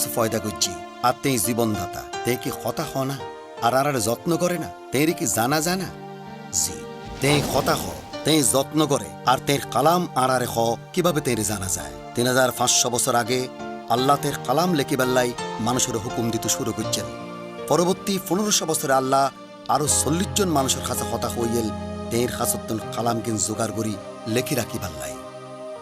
কিছু ফয়দা করছি আর তেই জীবনদাতা তে কি হতা হ না আর যত্ন করে না তেরি কি জানা যায় না জি তেই হতা হ তেই যত্ন করে আর তের কালাম আরারে হ কিভাবে তেরি জানা যায় 3500 বছর আগে আল্লাহ তের কালাম লেখিবাল্লাই মানুষের হুকুম দিতে শুরু করছেন পরবর্তী 1500 বছরে আল্লাহ আরো 40 জন মানুষের কাছে হতা হইল তের খাসত্তন কালাম কিন জোগাড় করি লেখি রাখি পাল্লাই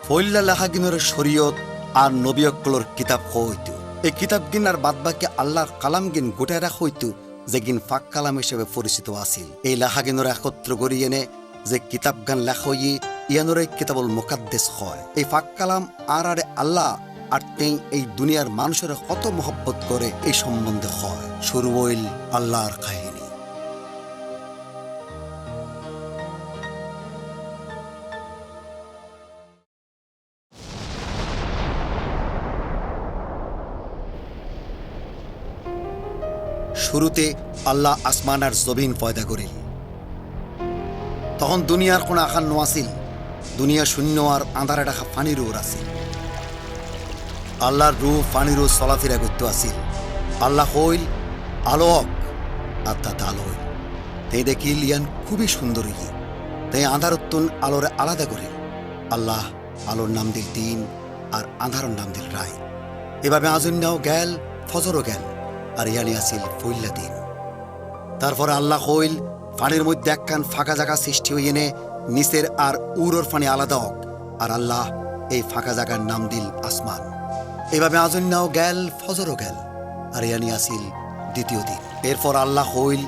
ফইল্লা লেখাগিনের শরীয়ত আর নবীকলর কিতাব হইতো এই কিতাব গিন আর বাদবাকি আল্লাহর কালাম গিন গোটায় রাখা হইতো যে গিন ফাঁক কালাম হিসেবে পরিচিত আছিল এই লেখাগিনের একত্র করি এনে যে কিতাব গান লেখা হইয়ে ইয়ানোরে কিতাবুল মুকাদ্দেস হয় এই ফাঁক কালাম আর আল্লাহ আর তেই এই দুনিয়ার মানুষের কত মহব্বত করে এই সম্বন্ধে হয় শুরু হইল আল্লাহর কাহিনী শুরুতে আল্লাহ আসমান আর জমিন পয়দা করিল তখন দুনিয়ার কোন আখান নোয়াছিল দুনিয়া শূন্য আর আঁধারে রাখা পানির ওর আছিল আল্লাহর রূহ পানিরও চলাফেরা করতে আসিল আল্লাহ হইল আলোক আর তাতে আলো হইল তাই দেখিল ইয়ান খুবই সুন্দর হই তাই আঁধারত্বন আলোরে আলাদা করিল আল্লাহ আলোর নাম দিল দিন আর আঁধারর নাম দিল রায় এভাবে আজন্যাও গেল ফজরও গেল আর ইয়ানি আসিল ফইল্লা দিন তারপর আল্লাহ হইল পানির মধ্যে একখান ফাঁকা জায়গা সৃষ্টি হই এনে নিচের আর উরোর পানি আলাদা হোক আর আল্লাহ এই ফাঁকা জায়গার নাম দিল আসমান এভাবে আজন্যাও গেল ফজরও গেল আর ইয়ানি আসিল দ্বিতীয় দিন এরপর আল্লাহ হইল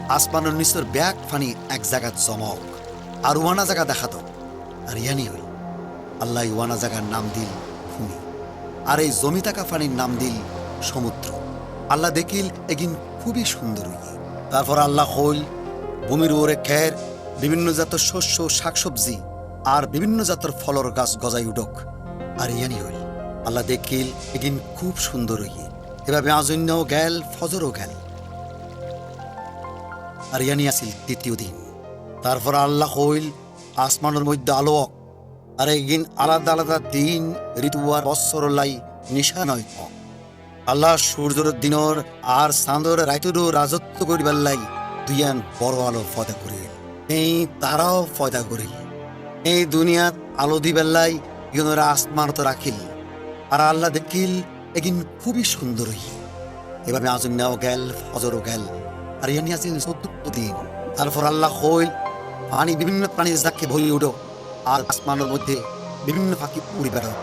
আসমানের নিচের ব্যাগ ফানি এক জায়গাত জমক আর ওয়ানা জায়গা দেখাত আর ইয়ানি হইল আল্লাহ ওয়ানা জায়গার নাম দিল ভূমি আর এই জমি থাকা ফানির নাম দিল সমুদ্র আল্লাহ দেখিল এগিন খুবই সুন্দর হই তারপর আল্লাহ হইল ভূমির ওরে খের বিভিন্ন জাতের শস্য শাকসবজি আর বিভিন্ন জাতের ফলর গাছ গজাই উঠক আর ইয়ানি হইল আল্লাহ দেখিল এগিন খুব সুন্দর হই এভাবে আজন্যাও গেল ফজরও গেল আর ইয়ানি আসিল তৃতীয় দিন তারপর আল্লাহ হইল আসমানের মধ্যে আলোক আর এগিন আলাদা আলাদা দিন ঋতু আর বৎসর লাই নিশা নয় আল্লাহ সূর্যর দিনর আর চাঁদর রাইতরও রাজত্ব করিবার লাই দুইয়ান বড় আলো ফয়দা করিল এই তারাও ফয়দা করিল এই দুনিয়াত আলো দিবার লাই ইয়নরা আসমানত রাখিল আর আল্লাহ দেখিল এগিন খুবই সুন্দর হই এভাবে আজন্যাও গেল ফজরও গেল আর ইয়ানি আসিল 14 দিন তারপর আল্লাহ হইল পানি বিভিন্ন প্রাণীর যাকে ভরিয়ে উঠো আর আসমানের মধ্যে বিভিন্ন পাখি উড়ে বেড়াও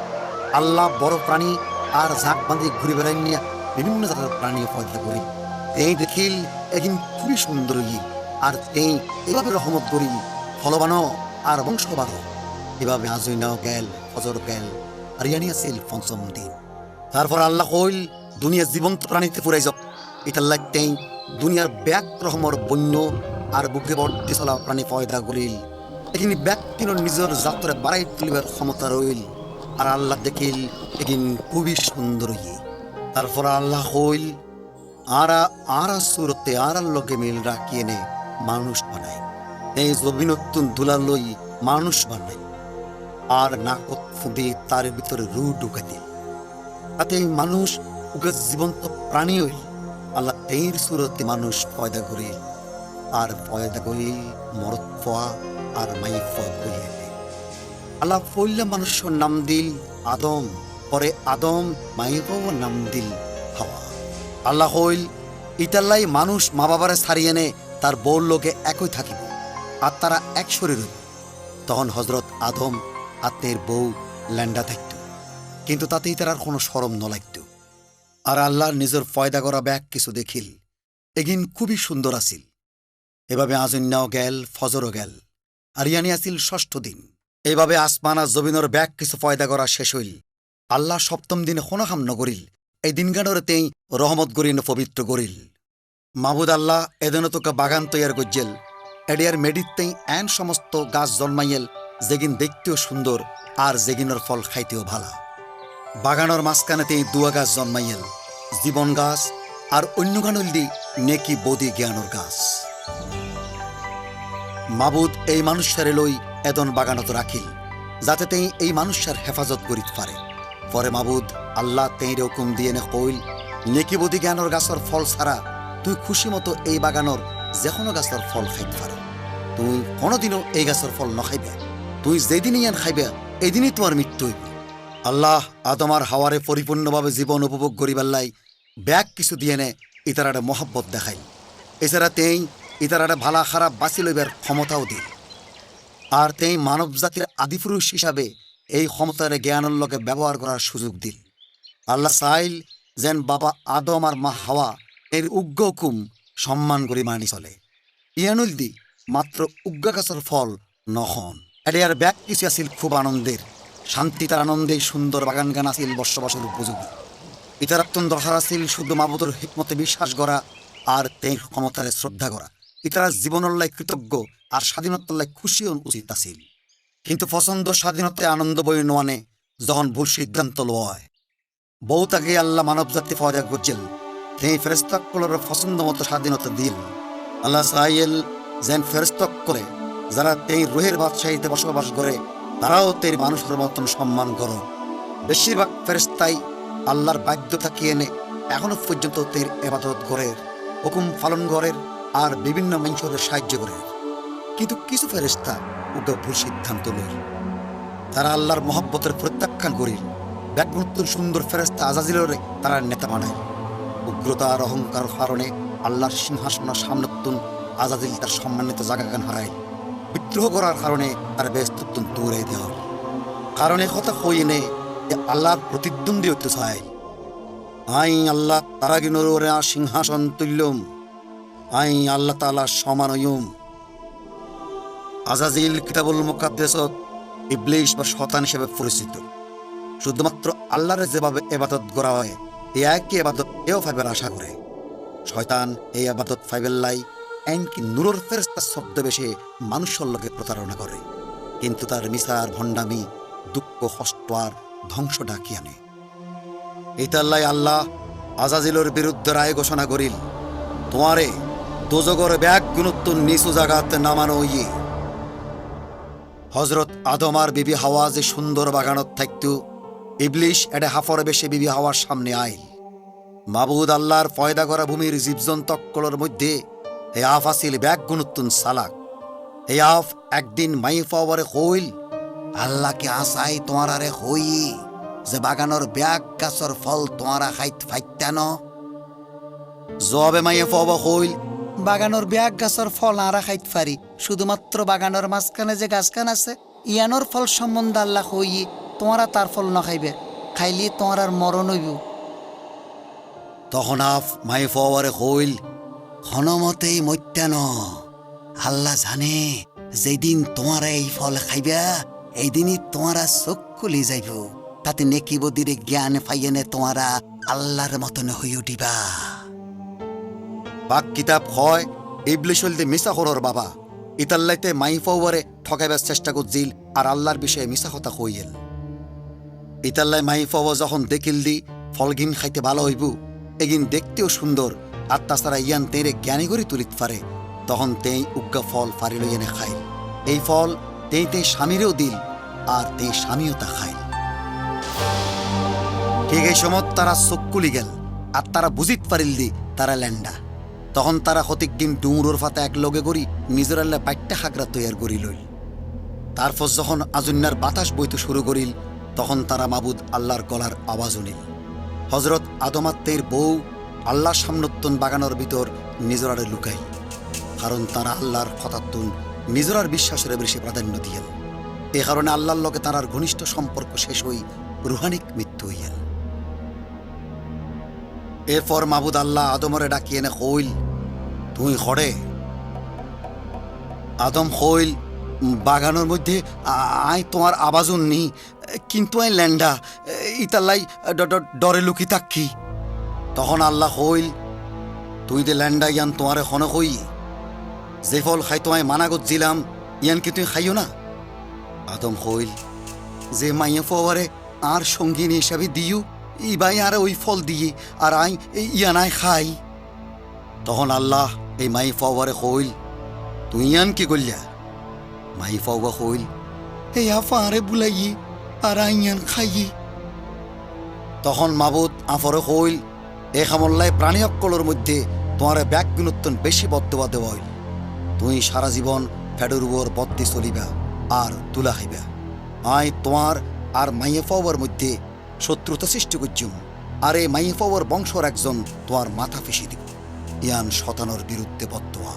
আল্লাহ বড় প্রাণী আর ঝাঁক বাঁধে ঘুরে বেড়াই নিয়ে বিভিন্ন জাতের প্রাণী পয়দা করি এই দেখিল একদিন খুবই সুন্দর আর এই এভাবে রহমত করি ফলবানো আর বংশ বাড়ো এভাবে আজইনাও গেল ফজর গেল আর ইয়ানি আসিল পঞ্চম দিন তারপর আল্লাহ কইল দুনিয়া জীবন্ত প্রাণীতে ফুরাই যাক এটা লাগতেই দুনিয়ার ব্যাক রহমর বন্য আর বুকে বর্তি চলা প্রাণী পয়দা করিল এখানে ব্যক্তির নিজের যাত্রা বাড়াই তুলিবার ক্ষমতা রইল আর আল্লাহ দেখিল এদিন খুবই সুন্দর তারপর আল্লাহ হইল আরা সুরতে আরার লোকে মিল রাখিয়ে নে মানুষ বানায় এই জমিনতুন দুলা লই মানুষ বানায় আর নাকত ফুঁদে তার ভিতরে রু ঢুকে দিল তাতে মানুষ ওকে জীবন্ত প্রাণী হইল আল্লাহ এর সুরতে মানুষ পয়দা করিল আর পয়দা করিল মরদ ফোয়া আর মাই ফোয়া করিল আল্লাহ ফইল্লা মানুষের নাম দিল আদম পরে আদম মাইকেও নাম দিল হাওয়া আল্লাহ হইল ইতাল্লাই মানুষ মা বাবারে ছাড়িয়ে নে তার বউর লোকে একই থাকিব আর তারা এক শরীর হইব তখন হজরত আদম আত্মের বউ ল্যান্ডা থাকত কিন্তু তাতেই তার আর কোনো শরম নলাগত আর আল্লাহর নিজের ফয়দা করা ব্যাগ কিছু দেখিল এগিন খুবই সুন্দর আসিল এভাবে আজন্যাও গেল ফজরও গেল আর ইয়ানি আসিল ষষ্ঠ দিন এইভাবে আসমান আর জমিনের ব্যাগ কিছু ফয়দা করা শেষ হইল আল্লাহ সপ্তম দিনে খোনাখাম নগরিল এই দিনগানোর তেই রহমত গরিন পবিত্র গরিল মাহবুদ আল্লাহ এদিন তোকে বাগান তৈয়ার গজ্জেল এডিয়ার মেডিতেই এন সমস্ত গাছ জন্মাইয়েল যেগিন দেখতেও সুন্দর আর যেগিনের ফল খাইতেও ভালা বাগানোর মাঝখানেতেই দুয়া গাছ জন্মাইয়েল জীবন গাছ আর অন্য গানুল দি নেকি বদি জ্ঞানোর গাছ মাবুদ এই মানুষের লই এদন বাগানত রাখিল যাতে তেই এই মানুষের হেফাজত করিতে পারে পরে মাবুদ আল্লাহ তেইর হুকুম দিয়ে নে কইল নেকিবদি জ্ঞানর গাছর ফল ছাড়া তুই খুশি মতো এই বাগানর যে কোনো গাছর ফল খাইতে পারো। তুই কোনোদিনও এই গাছের ফল নখাইবে। তুই যেদিন ইয়ান খাইবে এদিনই তোমার মৃত্যু হইবে। আল্লাহ আদম আর হাওয়ারে পরিপূর্ণভাবে জীবন উপভোগ করিবার লাই ব্যাগ কিছু দিয়ে নে ইতারাটা মহব্বত দেখাই। এছাড়া তেই ইতারাটা ভালা খারাপ বাঁচি লইবার ক্ষমতাও দিল। আর তেই মানব জাতির আদিপুরুষ হিসাবে এই ক্ষমতার জ্ঞানের লগে ব্যবহার করার সুযোগ দিল। আল্লাহ চাইল যেন বাবা আদম আর মা হাওয়া এর উগ্র হুকুম সম্মান করি মানি চলে। ইয়ানুল দি মাত্র উগ্র গাছের ফল নহন। এটি আর ব্যাগ কিছু আছিল খুব আনন্দের। শান্তি তার আনন্দে সুন্দর বাগান গান আছিল বসবাসের উপযোগী। ইতারাত্তন দরকার আছিল শুধু মাবুদর হিকমতে বিশ্বাস করা আর তের ক্ষমতারে শ্রদ্ধা করা। ইতারা জীবনল্লাই কৃতজ্ঞ আর স্বাধীনতাল্লাই খুশি উচিত আছিল। কিন্তু পছন্দ স্বাধীনতায় আনন্দ বই নোয়ানে যখন ভুল সিদ্ধান্ত লয়। বহুত আগে আল্লাহ মানব জাতি ফয়দা করছেন তেই ফেরেস্তাকলের পছন্দ মতো স্বাধীনতা দিল। আল্লাহ সাইল যেন ফেরেস্তক করে যারা তেই রুহের বাদশাহীতে বসবাস করে তারাও তের মানুষের মতন সম্মান করো। বেশিরভাগ ফেরেস্তাই আল্লাহর বাধ্য থাকিয়ে এনে এখনো পর্যন্ত তের ইবাদত করে হুকুম পালন করের আর বিভিন্ন মানুষের সাহায্য করে। কিন্তু কিছু ফেরেস্তা ওকে ভুল সিদ্ধান্ত লয়। তারা আল্লাহর মহব্বতের প্রত্যাখ্যান করিল। ব্যাগমুত্তুর সুন্দর ফেরেস্তা আজাজিলরে তারা নেতা বানায়। উগ্রতা আর অহংকার কারণে আল্লাহর সিংহাসনের সামনেতুন আজাজিল তার সম্মানিত জায়গাগান হারায়। বিদ্রোহ করার কারণে তার ব্যস্তত্ব দূরে দেওয়ার কারণে কথা কই নে যে আল্লাহর প্রতিদ্বন্দ্বী হতে চায়। আই আল্লাহ তারা গিনরে সিংহাসন তুল্যম, আই আল্লাহ তাআলা সমান হইম। আজাজিল কিতাবুল মুকাদ্দাসত ইবলিস বা শয়তান হিসেবে পরিচিত। শুধুমাত্র আল্লাহর যেভাবে ইবাদত করা হয় এই একই ইবাদত এও ফাইবার আশা করে। শয়তান এই ইবাদত ফাইবেল্লাই এমনকি নূরের ফেরেশতা ছদ্মবেশে মানুষের লগে প্রতারণা করে। কিন্তু তার মিসার ভণ্ডামি দুঃখ কষ্ট আর ধ্বংস ডাকি আনে। এইতাল্লাই আল্লাহ আজাজিলের বিরুদ্ধে রায় ঘোষণা করিল, তোমারে দোজগর ব্যাগ গুণত্ব নিচু জাগাতে নামানো ইয়ে। হজরত আদম আর বিবি হাওয়া যে সুন্দর বাগানত থাকতো, ইবলিশ এটা হাফর বেশে বিবি হাওয়ার সামনে আইল। মাবুদ আল্লাহর ফয়দা করা ভূমির জীবজন্তকলের মধ্যে এই আফ আসিল ব্যাগ গুণত্তুন সালাক। এই আফ একদিন মাইফাওয়ারে কইল, আল্লাহকে আসাই তোমার আরে হই যে বাগানোর ব্যাগ গাছর ফল তোমারা খাইত ফাইতান। জবে মাইফাওয়া কইল, বাগানোর ব্যাগ গাছর ফল আরা খাইত পারি, শুধুমাত্র বাগানোর মাঝখানে যে গাছখান আছে ইয়ানোর ফল সম্বন্ধে আল্লাহ হই তোমারা তার ফল না খাইবে, খাইলে তোমার আর মরণ হইব। তখন আফ মাইফাওয়ারে কইল, হনমতেই মত্যান, আল্লাহ জানে যেদিন তোমারা এই ফল খাইবা এই দিনই তোমারা চোখ খুলি যাইব, তাতে নেকি বদিরে জ্ঞান পাইয়েনে তোমারা আল্লাহর মতন হয়ে উঠিবা। পাক কিতাব হয় ইবলিশ হলদে মিশা করর বাবা ইতাল্লাইতে মাইফাওয়ারে ঠকাইবার চেষ্টা করছিল আর আল্লাহর বিষয়ে মিশা কথা কইল। ইতাল্লাই মাইফাওয়া যখন দেখিল দি ফলগিন খাইতে ভালো হইব, এগিন দেখতেও সুন্দর আর তাছাড়া ইয়ান তেরে জ্ঞানী করে তুলিত পারে, তখন তেই উগ্গা ফল ফারি লই এনে খাইল। এই ফল তেই স্বামীরেও দিল আর তেই স্বামীও তা খাইল। ঠিক এই সময় তারা চোখ খুলি গেল আর তারা বুঝিত পারিল দি তারা ল্যান্ডা। তখন তারা হতিকদিন ডুমুরোর ফাতে এক লগে করি নিজের আল্লাহ বাইটটা হাগরা তৈয়ার করি লইল। তারপর যখন আজুন্নার বাতাস বইতে শুরু করিল তখন তারা মাবুদ আল্লাহর গলার আওয়াজ উনিল। হজরত আদমাত্মের বউ আল্লাহর সামনত্তন বাগানোর ভিতর নিজরারে লুকাই, কারণ তারা আল্লাহর কথাত্তুন নিজরার বিশ্বাসের বেশি প্রাধান্য দিয়েন। এ কারণে আল্লাহর লগে তারার ঘনিষ্ঠ সম্পর্ক শেষ হই রুহানিক মৃত্যু হইয়াল। এরপর মাবুদ আল্লাহ আদমরে ডাকিয়ে এনে কইল, তুই খড়ে। আদম কইল, বাগানোর মধ্যে আই তোমার আওয়াজ উননি, কিন্তু আই ল্যান্ডা ইতাল্লাই ডরে লুকি থাকি। তখন আল্লাহ কইল, তুই দে ল্যান্ডা ইয়ান তোমারে হন কই, যে ফল খাই তোমায় মানা করছিলাম ইয়ান কি তুই খাইও না? আদম কইল, যে মাইয়া ফোয়ারে আর সঙ্গিনী হিসাবে দিও ইবাই আর ওই ফল দিয়ে আর আই ইয়ানায় খাই। তখন আল্লাহ এই মাই ফওয়ারে কইল, তুই ইয়ান কি করলিয়া? মাই ফওয়া কইল, এই আফারে বুলাই আর আই ইয়ান খাই। তখন মাবুদ আফরে হইল এ খামল্লায় প্রাণী অক্কলের মধ্যে তোমার ব্যাগ গুণোত্তন বেশি বদ্ধবা দেওয়া হইল। তুই সারা জীবন ফ্যাডুর উপর বদ্দি চলিবা আর তুলা খাইবা। আয় তোমার আর মাইয়ে পাওয়ার মধ্যে শত্রুতা সৃষ্টি করছুম, আর এই মাইয়ে পাওয়ার বংশর একজন তোমার মাথা ফেসি দিব। ইয়ান শতানোর বিরুদ্ধে বদ্ধয়া।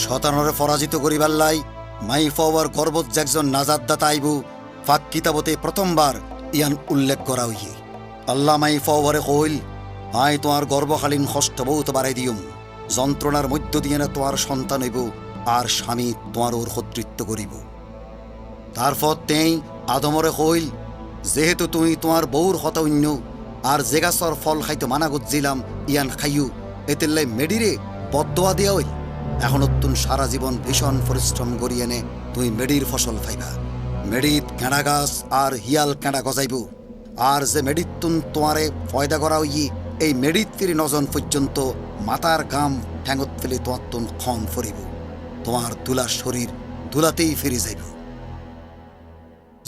শতানরে পরাজিত করিবাল্লাই মাই পাওয়ার গর্বত যে একজন নাজাদদাতা আইবু ফাঁক কিতাবতে প্রথমবার ইয়ান উল্লেখ করা হইয়ে। আল্লাহ মাই পাওয়ারে কইল, আয় তোমার গর্বকালীন কষ্ট বহুত বাড়াই দিউম, যন্ত্রণার মধ্য দিয়ে না তোমার সন্তান হইব, আর স্বামী তোমার ওর কর্তৃত্ব করিব। তারপর তেই আদমরে কইল, যেহেতু তুমি তোমার বউর হতা অন্য আর জেগাছর ফল খাইতে মানা গুজিলাম ইয়ান খাইও, এতেল্লাই মেডিরে বদোয়া দেওয়া হইল। এখন তুন সারা জীবন ভীষণ পরিশ্রম করি এনে তুই মেডির ফসল খাইবা। মেডিত কেঁড়া গাছ আর হিয়াল কেঁড়া গজাইব, আর যে মেডিত তুন তোমারে ফয়দা করা হইয়ে এই মেডিত ফিরি নজন পর্যন্ত মাতার গাম ঠ্যাঙত ফেলে তোমার তুন ক্ষণ ফরিব। তোমার দুলার শরীর দুলাতেই ফিরে যাইব।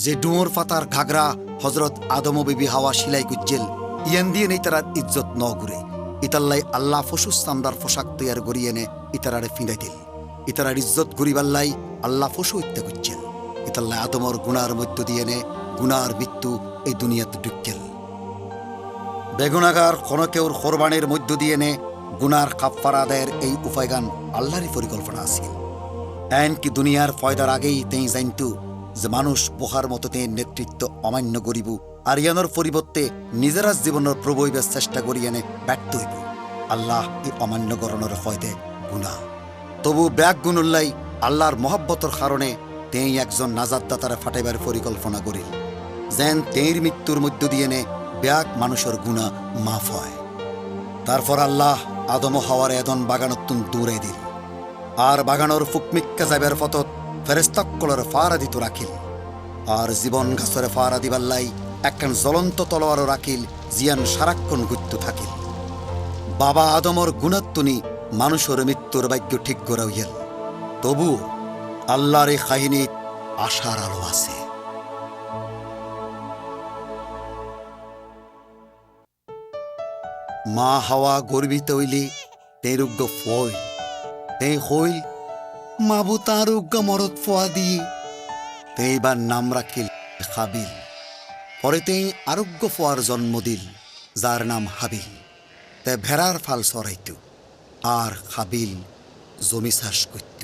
যে ডুমোর পাতার ঘাগরা হজরত আদম বিবি হাওয়া সিলাই গুজ্জেল ইয়ান দিয়ে নেই তারা ইজ্জত ন ঘুরে। ইতাল্লাই আল্লাহ ফসুস চামড়ার পোশাক তৈয়ার করি এনে ইতারারে ফিঁদাই দিল। ইতারার ইজ্জত ঘুরিবাল্লাই আল্লাহ ফসু হত্যা করছেন। ইতাল্লাই আদমর গুনার মধ্য দিয়ে এনে গুনার মৃত্যু এই দুনিয়াতে ঢুকেল। বেগুনাগার খনকেউর কোরবানির মধ্য দিয়ে এনে গুনার কাফফারা আদায়ের এই উপায়গান আল্লাহরই পরিকল্পনা আছে। এমনকি দুনিয়ার ফয়দার আগেই তেই জানতু যে মানুষ পোহার মতো তেই নেতৃত্ব অমান্য করিব, আর ইয়ানোর পরিবর্তে নিজেরা জীবনের প্রবইবার চেষ্টা করি এনে ব্যর্থ হইব। আল্লাহ এই অমান্য করণের ফয়দে গুণা। তবু ব্যাগ গুণুল্লাই আল্লাহর মহব্বতর কারণে তেই একজন নাজাদদাতারে ফাটাইবার পরিকল্পনা করিল, যেন তেইর মৃত্যুর মধ্য দিয়ে নে ব্যাগ মানুষের গুণা মাফ হয়। তারপর আল্লাহ আদম হাওয়ার এদন বাগানতুন দূরে দিল, আর বাগানোর ফুকমিক্কা যাইবার পথত ফেরেস্তাক্কলের ফারা দিত রাখিল, আর জীবন গাছরে ফারা দিবাল্লাই একখান জ্বলন্ত তলোয়ারও রাখিল, জিয়ান সারাক্ষণ গুত্তু থাকিল। বাবা আদমর গুণাত্তুনি মানুষের মৃত্যুর ভাগ্য ঠিক করা হইল। তবু আল্লাহর এই কাহিনীত আশার আলো আছে। মা হাওয়া গর্বিত হইলে তেরুগ্য ফইল, তে হইল মাবু তার উগ্গ মরদ ফোয়া দিয়ে তেইবার নাম রাখিল হাবিল। পরে তেই আরোগ্য ফোয়ার জন্ম দিল, যার নাম হাবিল। তে ভেড়ার ফাল সরাইত, আর হাবিল জমি চাষ করত।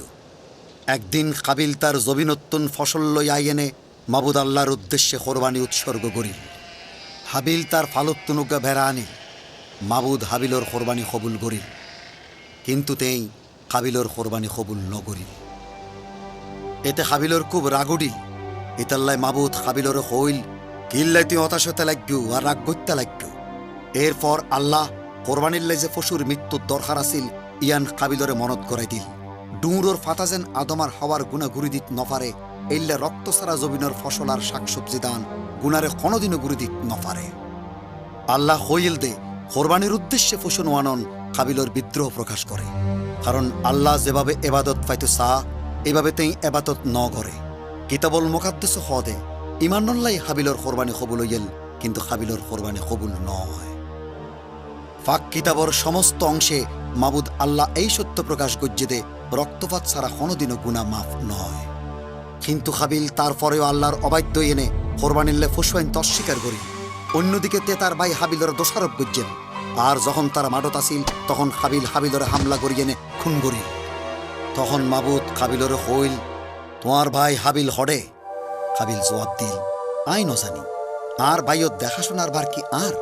একদিন হাবিল তার জমিনত্তুন ফসল লই আইয়েনে মাবুদ আল্লাহর উদ্দেশ্যে কোরবানি উৎসর্গ করিল। হাবিল তার ফালত্তুনুগ্গা ভেড়া আনিল, মাবুদ হাবিলর কোরবানি কবুল করিল, কিন্তু তেই হাবিলর কোরবানি কবুল নগরিল। এতে হাবিলর খুব রাগ উঠিল। ইতাল্লাই মাবুদ হাবিলর কইল, কিল্লাই তুই হতাশ হতে লাগবি আর রাগ করতে লাগবি। এরপর আল্লাহ কোরবানির লাই যে পশুর মৃত্যুর দরকার আছিল ইয়ান হাবিলরে মনত করাই দিল। ডুমুরোর ফাতা যেন আদমার হওয়ার গুণা ঘুরি দিত নপারে, এইলে রক্ত সারা জমিনের ফসল আর শাকসবজি দান গুনারে কোনোদিনও ঘুরি দিত নপারে। আল্লাহ হইল দে কোরবানির উদ্দেশ্যে পশু নোয়ানন হাবিলর বিদ্রোহ প্রকাশ করে, কারণ আল্লাহ যেভাবে এবাদত পাইতো চাহ এভাবে তেই এবাদত ন করে। কিতাবল মোকাদ্দেস হদে ইমানুল্লাহ হাবিলর কোরবানি কবুল হইল, কিন্তু হাবিলর কোরবানি কবুল নয়। ফাঁক কিতাবর সমস্ত অংশে মাবুদ আল্লাহ এই সত্য প্রকাশ গজ্জে দে রক্তপাত ছাড়া কোনোদিনও গুণা মাফ নয়। কিন্তু হাবিল তারপরেও আল্লাহর অবাধ্য এনে কোরবানিল্লে ফুসওয়াইন তস্বীকার করি। অন্যদিকে তে তার ভাই হাবিলর দোষারোপ গজ্জেন, আর যখন তারা মাডত আসিল তখন হাবিল হাবিলরে হামলা করি এনে খুন করিল। তখন মাবুদ হাবিলরে হইল, তোমার ভাই হাবিল হডে? হাবিল জবাব দিল, আই ন জানি, আর ভাইও দেখাশোনার বার কি আর?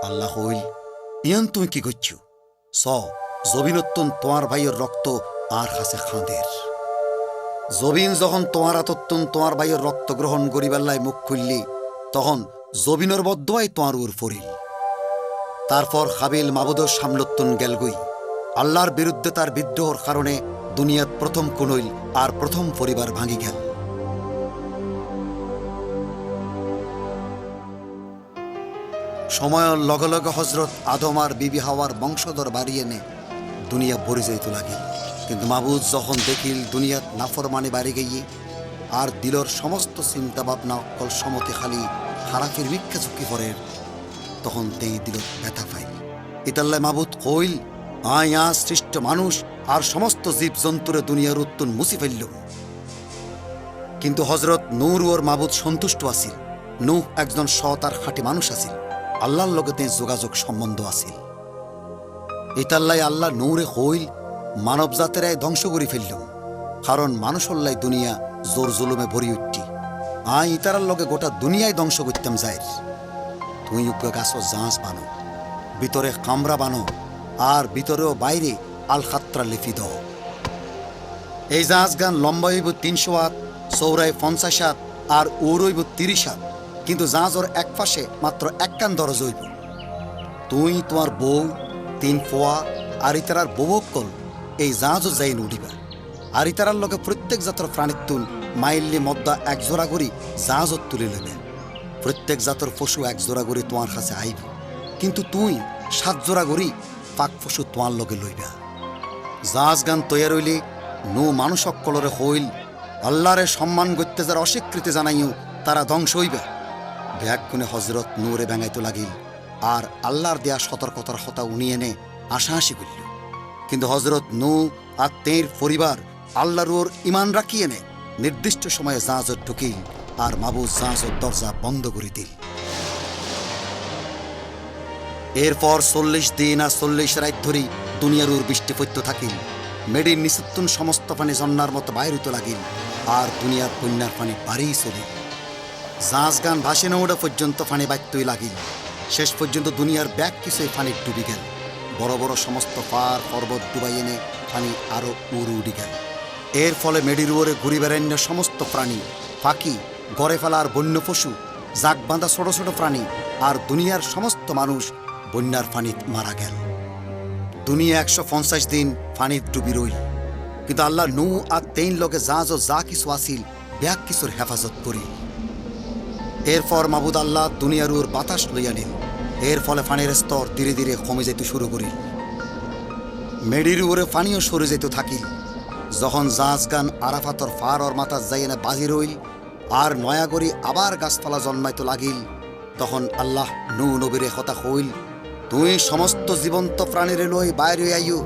আল্লাহ হইল, ইয়ান তুমি কি করছো? জবিনত্তুন তোমার ভাইয়ের রক্ত আর কাছে খাঁদের। জবিন যখন তোমার আতত্তুন তোমার ভাইয়ের রক্ত গ্রহণ করিবাল্লাই মুখ খুললি, তখন জবিনের বদ্ধই তোমার উর ফরিল। তারপর হাবিল মাবুদর সামলত্তুন গেলগুই। আল্লাহর বিরুদ্ধে তার বিদ্রোহর কারণে দুনিয়াত প্রথম কুনইল আর প্রথম পরিবার ভাঙি গেল। সময়ের লগে লগে হজরত আদম আর বিবি হাওয়ার বংশধর বাড়িয়ে নে দুনিয়া ভরে যাইতে লাগিল। কিন্তু মাবুদ যখন দেখিল দুনিয়াত নাফরমানি বাড়ি গিয়ে আর দিলর সমস্ত চিন্তা ভাবনা অকল সমতে খালি খারাপের ভিক্ষা ঝুঁকি পরের তখন তেই দিল ব্যথা পাই ইতাল্লাই মাবুদ কইল আয়া সৃষ্ট মানুষ আর সমস্ত জীব জন্তুরে দুনিয়ার উত্তন মুছি ফেলল কিন্তু হজরত নূর ওর মাবুদ সন্তুষ্ট আছিল নূহ একজন সৎ আর খাঁটি মানুষ আছিল আল্লাহর লগতে যোগাযোগ সম্বন্ধ আছিল ইতাল্লাই আল্লাহ নূরে কইল মানব জাতেরাই ধ্বংস করে ফেলল কারণ মানুষল্লাই দুনিয়া জোর জুলুমে ভরি উঠটি ইতারার লগে গোটা দুনিয়ায় ধ্বংস করতাম যায় তুই উগ্র গাছ জাঁচ বানো ভিতরে কামরা বানো আর ভিতরেও বাইরে আল খাত্রা লিপি দাও এই জাহাজ গান লম্বা হইব ৩০০ হাত চৌড়ায় ৫০ হাত আর ওর হইব ৩০ হাত কিন্তু জাহাজের এক পাশে মাত্র এক কান দরজ হইব তুই তোমার বউ ৩ ফোয়া আর ইতারার বউকল এই জাহাজও যাই উঠিবা আর ইতারার লগে প্রত্যেক জাতর প্রাণীর তুল মাইল্লি মদ্দা এক জোড়া করি জাহাজত তুলে নেবে প্রত্যেক জাতর পশু এক জোড়া করি তোমার কাছে আইব কিন্তু তুই ৭ জোড়া করি পাক পশু তোমার লগে লইবা জাহাজ গান তৈয়ার হইলে নু মানুষ অক্কলরে হইল আল্লাহরে সম্মান করতে যারা অস্বীকৃতি জানাইও তারা ধ্বংস হইবে ব্যাগ গুনে হজরত নূরে ব্যাঙাইতে লাগিল আর আল্লাহর দেয়া সতর্কতার হতা উনি এনে হাসাহাসি করিল কিন্তু হজরত নূ আর তের পরিবার আল্লাহর ওর ইমান রাখি এনে নির্দিষ্ট সময়ে জাহাজত ঢুকিল আর মাবুদ জাহাজের দরজা বন্ধ করে দিল এরপর ৪০ দিন আর ৪০ রাত ধরে দুনিয়ার ওর বৃষ্টি পড়তে থাকিল মেডির নিচুত্তুন সমস্ত পানি জন্নার মতো বাইর হইতে লাগিল আর দুনিয়ার বন্যার পানি বাড়িই চলিল জাহাজ গান ভাসে না ওটা পর্যন্ত পানি বাড়তেই লাগিল শেষ পর্যন্ত দুনিয়ার ব্যাগ কিছুই পানি ডুবি গেল বড় বড় সমস্ত পাহাড় পর্বত ডুবাই এনে পানি আরো উড়ে উড়ি গেল এর ফলে মেডির ওরে ঘুরি বেড়ান্য সমস্ত প্রাণী পাখি গড়ে ফেলার বন্য পশু জাগ বাঁধা ছোট ছোট প্রাণী আর দুনিয়ার সমস্ত মানুষ বন্যার পানিত মারা গেল দুনিয়া ১৫০ দিন পানিত ডুবি রইল কিন্তু আল্লাহ নূ আর তেইন লগে জাহাজও যা কিছু আসিল ব্যাগ কিছুর হেফাজত করি এরপর মাবুদ আল্লাহ দুনিয়ার ওর বাতাস লইয়া নিল এর ফলে পানির স্তর ধীরে ধীরে কমে যেতে শুরু করিল মেডির ওরে পানিও সরে যেতে থাকিল যখন জাহাজ গান আরাফাতর ফারর মাথা যাইনে বাজি রইল আর নয়াগরি আবার গাছপালা জন্মাইতে লাগিল তখন আল্লাহ নূ নবীরে কথা হইল তুই সমস্ত জীবন্ত প্রাণীর লই বাইরে আইও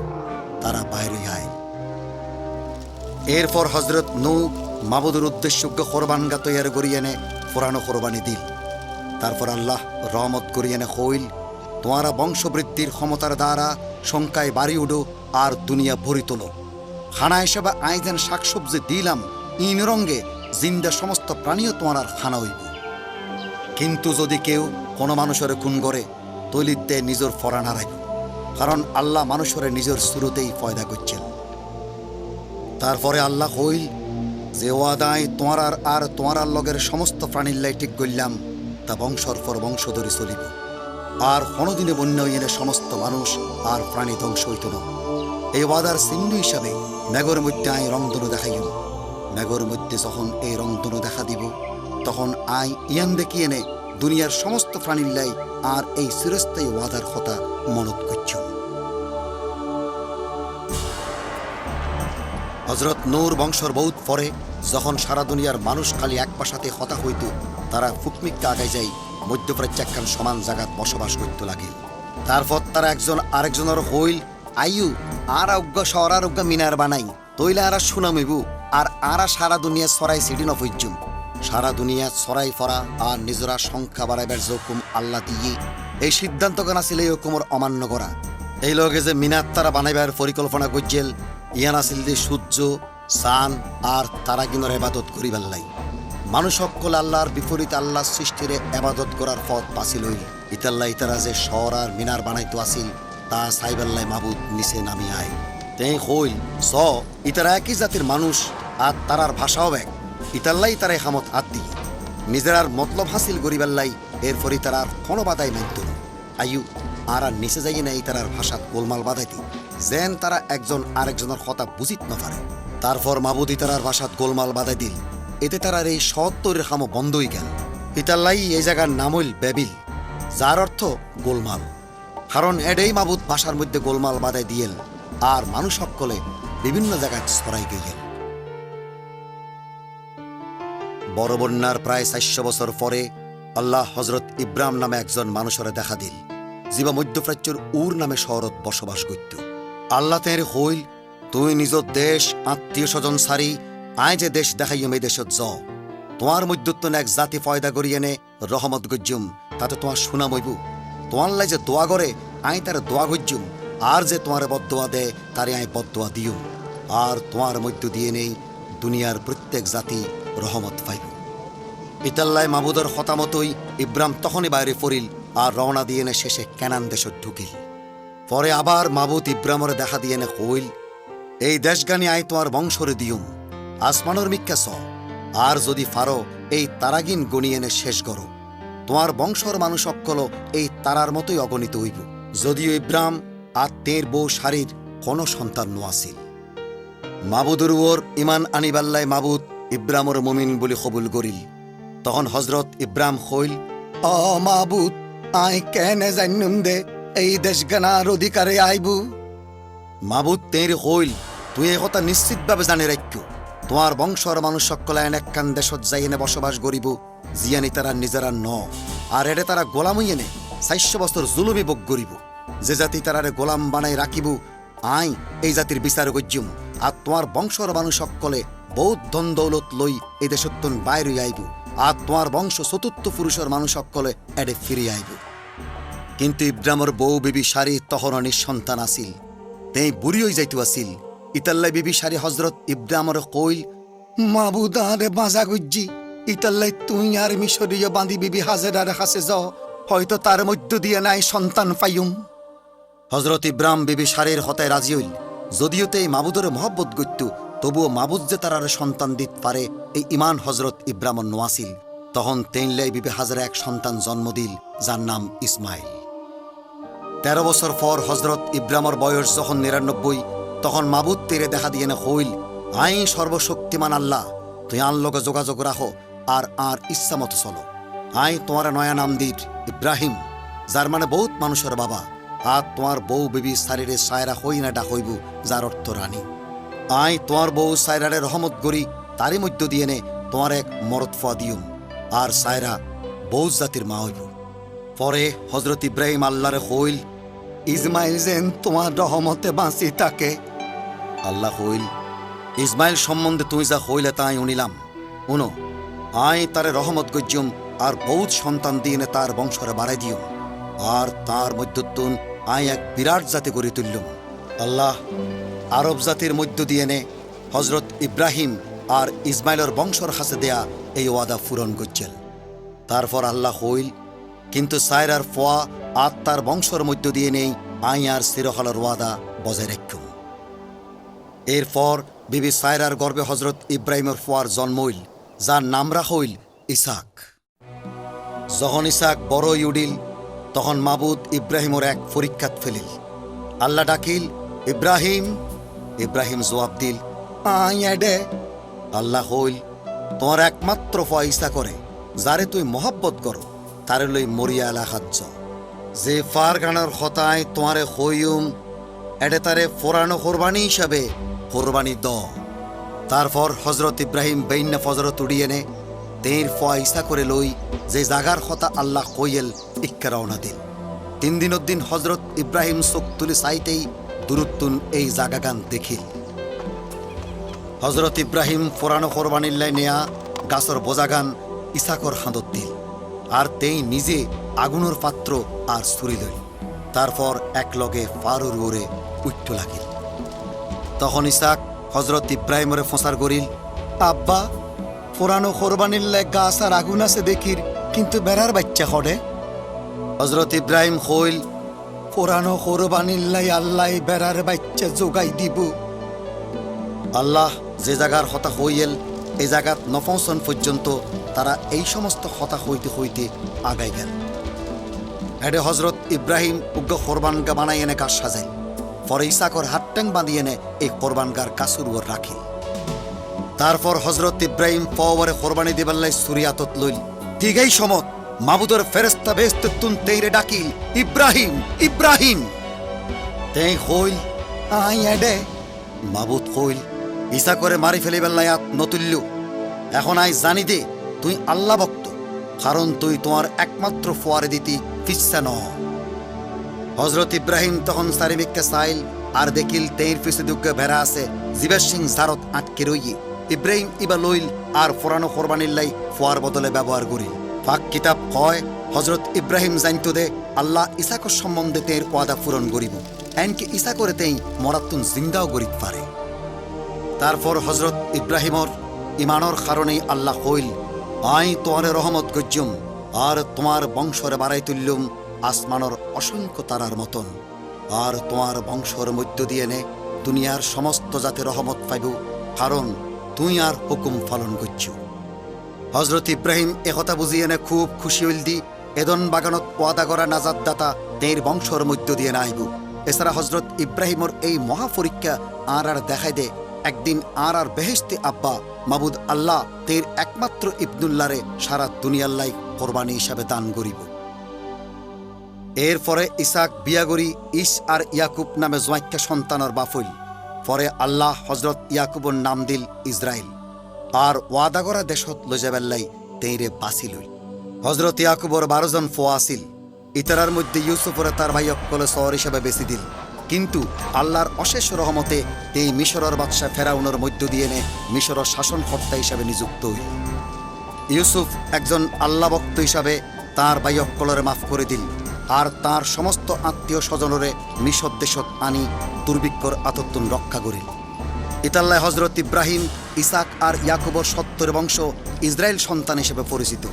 তারা বাইরে আয় এরপর হজরত নূ মাবুদের উদ্দেশ্যজ্ঞ কোরবানগা তৈয়ার করিয়ে এনে পুরানো কোরবানি দিল তারপর আল্লাহ রহমত করিয়ে এনে হইল তোমারা বংশবৃদ্ধির ক্ষমতার দ্বারা সংখ্যায় বাড়ি উঠো আর দুনিয়া ভরি তোলো খানা হিসেবে আইজেন শাকসবজি দিলাম ইন রঙ্গে জিন্দা সমস্ত প্রাণীও তোমার আর খানা হইব কিন্তু যদি কেউ কোনো মানুষের খুন করে তৈলিতে নিজের ফরান হারাইব কারণ আল্লাহ মানুষের নিজের শুরুতেই পয়দা করছেন তারপরে আল্লাহ হইল যে ওয়াদায় তোমার আর তোমার লগের সমস্ত প্রাণীর লাই ঠিক করলাম তা বংশর পর বংশ ধরে চলিব আর কোনোদিনে বন্য এনে সমস্ত মানুষ আর প্রাণী ধ্বংস হইত না এই ওয়াদার চিহ্ন হিসাবে মেঘর মধ্যে আই রংধনু দেখাইব মেঘর মধ্যে যখন এই রংধনু দেখা দিব তখন আই ইয়ান দেখি এনে দুনিয়ার সমস্ত প্রাণীর লাই আর এই চিরস্থায়ী ওয়াদার কথা মনত করছ হজরত নূর বংশর বহুত পরে যখন সারা দুনিয়ার মানুষ খালি এক পাশাতে হতা হইত তারা ফুকমিককে আগায় যাই মধ্যপ্রাচ্য একখান সমান জায়গাত বসবাস করতে লাগিল তারপর তারা একজন আরেকজনের হইল আইয়ু আর আজ্ঞা শহর আর আজ্ঞা মিনার বানাই তৈলে আর সুনামিব আর আরা সারা দুনিয়া সরাই সিডি নফুজুম সারা দুনিয়া সরাই ফরা আর নিজরা সংখ্যা বাড়াইবার যে হুকুম আল্লাহ দিয়ে এই সিদ্ধান্ত গান আছিল এই হুকুমের অমান্য করা এই লগে যে মিনার তারা বানাইবার পরিকল্পনা করছিল ইয়ান আছিল যে সূর্য চান আর তারা কিনোর এবাদত করিবার লাই মানুষ সকল আল্লাহর বিপরীত আল্লাহ সৃষ্টির এবাদত করার পথ বাছি লইল ইতাল্লাহ ইতারা যে শহর আর মিনার বানাইতো আসিল তা সাইবাল্লাই মাবুদ নিচে নামি আয় তেই হইল স ইতারা একই জাতির মানুষ আর তারার ভাষাও এক ইতাল্লাই তারা খামত হাত দিয়ে নিজেরার মতলব হাসিল করিবাল্লাই এরপরই তারার কোনো বাধাই মানত আয়ু আর নিচে যাই না ইতারার ভাষাত গোলমাল বাধাইতি যেন তারা একজন আরেকজনের কথা বুঝিত না পারে তারপর মাবুদ ইতারার ভাষাত গোলমাল বাধাই দিল এতে তারার এই সত্তরের খামো বন্ধই গেল ইতাল্লাই এই জায়গার নাম হইল বেবিল যার অর্থ গোলমাল কারণ এডেই মাবুদ ভাষার মধ্যে গোলমাল বাধাই দিয়েল আর মানুষ সকলে বিভিন্ন জায়গায় ছড়াই গেল বড় বন্যার প্রায় ৪০০ বছর পরে আল্লাহ হজরত ইব্রাহিম নামে একজন মানুষরে দেখা দিল, যিবা মধ্যপ্রাচ্যর উর নামে শহরত বসবাস করত। আল্লাহ তের হইল, তুই নিজ দেশ আত্মীয় স্বজন সারি আয় যে দেশ দেখাইম এই দেশত য, তোমার মধ্যত্তন এক জাতি ফয়দা করি এনে রহমত গজ্জুম, তাতে তোমার সুনাম হইব। তোমার লাই যে দোয়া করে আই তার দোয়া গজ্জুম, আর যে তোমার বদোয়া দেয় তারে আই বদোয়া দিও, আর তোমার মধ্য দিয়ে নেই দুনিয়ার প্রত্যেক জাতি রহমত পাইব। ইতাল্লায় মাবুদর হতামতই ইব্রাহিম তখনই বাইরে পড়িল আর রওনা দিয়ে নে শেষে কেনান দেশত ঢুকিল। পরে আবার মাবুদ ইব্রাহিমরে দেখা দিয়ে নে কইল, এই দেশগানি আই তোমার বংশরে দিউম, আসমানোর মিক্কা চ, আর যদি ফারো এই তারাগিন গণি এনে শেষ করো, তোমার বংশর মানুষ অক্কল এই তারার মতোই অগণিত হইব। যদিও ইব্রাহিম আর তের বউ সারির কোনো সন্তান নোয়াছিল। মাবুদুর ওর ইমান আনিবাল্লায় মাবুদ ইব্রাহিমর মুমিন বলে কবুল করিল। তখন হজরত ইব্রাহিম কইল, অ মাবুদ, আই কেনে জানুম দে এই দেশগানার অধিকারে আইবু। মাবুদ তের কইল, তুই এ কথা নিশ্চিতভাবে জানি রাখ, তোমার বংশর মানুষ সকলে একখান দেশত যাই এনে বসবাস করিব, জিয়ানি তারা নিজেরা ন, আর এডে তারা গোলাম এনে 400 বছর জুলুমি ভোগ করিব। যে জাতি তারারে গোলাম বানাই রাখিব, আই এই জাতির বিচার গজ্জুম, আর তোমার বংশর মানুষ সকলে বহুত ধন দৌলত লই এই দেশত্তন বাইরে আইব, আর তোমার বংশ চতুর্থ পুরুষের মানুষ সকলে এডে ফিরে আইব। কিন্তু ইব্রাহিমর বউ বিবি সারি তখনও নিঃসন্তান আসিল, তেই বুড়ি হয়ে যাইতু আসিল। ইতাল্লাই বিবি সারি হজরত ইব্রাহিমর কইল, মাবুদ আরে বাজা গুজ্জি, ইতাল্লাই তুই আর মিশরীয় বাঁধি বিবি হাজেরার হাসে যাও, হয়তো তার মধ্য দিয়ে নাই সন্তান পাইম। হজরত ইব্রাহিম বিবি সারির হতায় রাজি হইল। যদিও তে মাবুদরে মহব্বত গত্য, তবুও মাবুদ যে তারার সন্তান দিত পারে এই ইমান হজরত ইব্রাহিমর নোয়াছিল। তখন তেইনলাই বিবি হাজেরা এক সন্তান জন্ম দিল, যার নাম ইসমাইল। 13 বছর পর হজরত ইব্রাহিমর বয়স যখন 99, তখন মাবুদ তেরে দেখা দিয়ে না হইল, আই সর্বশক্তিমান আল্লাহ, তুই আন লগে যোগাযোগ রাখো আর ইচ্ছা মতো চলো। আই তোমার নয়া নাম দির ইব্রাহিম, যার মানে বহুত মানুষের বাবা, আর তোমার বউ বিবি সারিরে সায়রা হই না ডাক হইব, যার অর্থ রানী। আই তোমার বউ সায়রারে রহমত করি, তারই মধ্য দিয়ে নে তোমার এক মরদ ফা দিউম, আর সায়রা বৌজ জাতির মা হইব। পরে হজরত ইব্রাহিম আল্লাহরে হইল, ইসমাইল যেন তোমার রহমতে বাঁচি থাকে। আল্লাহ হইল, ইসমাইল সম্বন্ধে তুই যা হইলে তাই উনিলাম, উনো আই তারে রহমত গজ্জুম, আর বহুত সন্তান দিয়ে তার বংশরে বাড়াই দিও, আর তার মধ্যত্তুন আই এক বিরাট জাতি গড়ে তুললুম। আল্লাহ আরব জাতির মধ্য দিয়ে নে হজরত ইব্রাহিম আর ইসমাইলের বংশর কাছে দেয়া এই ওয়াদা পূরণ করছেন। তারপর আল্লাহ হইল, কিন্তু সায়রার ফোয়া আর তার বংশর মধ্য দিয়ে নেই আই আর চিরকালের ওয়াদা বজায় রাখুম। এরপর বিবি সায়রার গর্ভে হজরত ইব্রাহিমের ফোয়ার জন্ম হইল, যার নাম রাখা হইল ইসাক। যখন ইসাক বড় উঠিল, তখন মাবুদ ইব্রাহিমর এক পরীক্ষাত ফেলিল। আল্লাহ ডাকিল, ইব্রাহিম। ইব্রাহিম জবাব দিল, আই এডে। আল্লাহ হইল, তোমার একমাত্র ফোয়া ইসা করে, যারে তুই মহব্বত করো, তারে লই মরিয়া এলাকাত যাও। যে ফার গানার হতায় তোমারে হইম, এডে তারে ফোরানো কোরবানি হিসাবে কোরবানি দ। তারপর হজরত ইব্রাহিম বেইন্না ফজরত উড়িয়ে নে তের ফোয়া ইসা করে লই যে জাগার হতা আল্লাহ কইয়েল ইক্কা রওনা দিন। 3 দিনের দিন হজরত ইব্রাহিম চোখ তুলে চাইতেই দূরত্তুন এই জাগাগান দেখিল। হজরত ইব্রাহিম ফোরানো কোরবানিল্লাই নেয়া গাছর বোজাগান ইসাকর হাঁদত দিল, আর তেই নিজে আগুনের পাত্র আর ছুরি লইল। তারপর এক লগে ফারুর ওরে উঠতে লাগিল। তখন ইসাক হজরত ইব্রাহিমরে ফোঁসার করিল, আব্বা, ফোরানো কোরবানিল্লাই গাছ আর আগুন আছে দেখির, কিন্তু বেড়ার বাচ্চা হডে। হজরত ইব্রাহিম হইল, ফোরানো কোরবানিল্লাই আল্লাহ বেড়ার বাচ্চা যোগাই দিব। আল্লাহ যে জায়গার হতা হইয়েল এই জায়গাত নপৌঁছন পর্যন্ত তারা এই সমস্ত হতা হইতে হইতে আগাই গেল। এডে হজরত ইব্রাহিম উগ্র কোরবানগা বানাই এনে গাছ সাজাইল। পরে ইসাকর হাট্টাং বাঁধিয়ে এনে এই কোরবানগার কাছুর উপর রাখিল। তারপর হজরত ইব্রাহিম পরে কোরবানি দিবাল্লাই সুরিয়াতত লইল। ঠিক এই সমত মাবুদর ফেরেস্তা বেস্তুন তেইরে ডাকিল, ইব্রাহিম, ইব্রাহিম। তেই হইল, আই এডে। মাবুদ হইল, ইসা করে মারি ফেলি বেল্লাই আত নতুল্য। এখন আই জানি দে তুই আল্লাহ ভক্ত, কারণ তুই তোমার একমাত্র ফোয়ারে দিতি ফিসা ন। হজরত ইব্রাহিম তখন সারিমিককে চাইল আর দেখিল তেইর পিছে দুগ্গে ভেড়া আছে জিবের সিং জারত আটকে রইয়ে। ইব্রাহিম ইবা লইল আর ফোরানো কোরবানির লাই ফোয়ার বদলে ব্যবহার করি। ফাক কিতাব কয় হজরত ইব্রাহিম জানতো দে আল্লাহ ইসাকর সম্বন্ধে তের ওয়াদা পূরণ করিব, এনকে ইসা করে তেই মরাত্তুন জিন্দাও গরিব পারে। তারপর হজরত ইব্রাহিমর ইমানর কারণেই আল্লাহ কইল আই তোমারে রহমত গজ্জুম আর তোমার বংশরে বাড়াই তুললুম আসমানর অসংখ্য তারার মতন, আর তোমার বংশর মধ্য দিয়ে নে দুনিয়ার সমস্ত জাতি রহমত পাইব, কারণ তুই আর হুকুম পালন করছু। হজরত ইব্রাহিম একথা বুঝিয়ে নে খুব খুশি হইল দি এদন বাগানত ওয়াদা করা নাজাদ দাতা তের বংশর মধ্য দিয়ে না আইব। এছাড়া হজরত ইব্রাহিমর এই মহাপরীক্ষা আর দেখাই দে একদিন আর বেহেশতে আব্বা মাবুদ আল্লাহ তের একমাত্র ইবনুল্লারে সারা দুনিয়াল্লাই কোরবানি হিসাবে দান করিব। এরপরে ইসাক বিয়া করি ইস আর ইয়াকুব নামে জোয়াইক্যা সন্তানের বাফইল। পরে আল্লাহ হজরত ইয়াকুবর নাম দিল ইসরাইল আর ওয়াদা করা দেশত লজাবেল্লাই তেইরে বাসি লইল। হজরত ইয়াকুবর 12 জন ফোয়া আসিল। ইতারার মধ্যে ইউসুফরে তার ভাই অক্কলে শহর হিসেবে বেশি দিল, কিন্তু আল্লাহর অশেষ রহমতে এই মিশরের বাদশাহ ফেরাউনের মধ্য দিয়ে নে মিশরের শাসনকর্তা হিসাবে নিযুক্ত হইল। ইউসুফ একজন আল্লাহ ভক্ত হিসাবে তার ভাই অক্কলরে মাফ করে দিল আর তার সমস্ত আত্মীয় স্বজনরে মিশর দেশত আনি দুর্ভিক্ষর আতত্তুন রক্ষা করিল। ইতাল্লাহ হজরত ইব্রাহিম ইসাক আর ইয়াকুবর 70 বংশ ইসরায়েল সন্তান হিসেবে পরিচিত।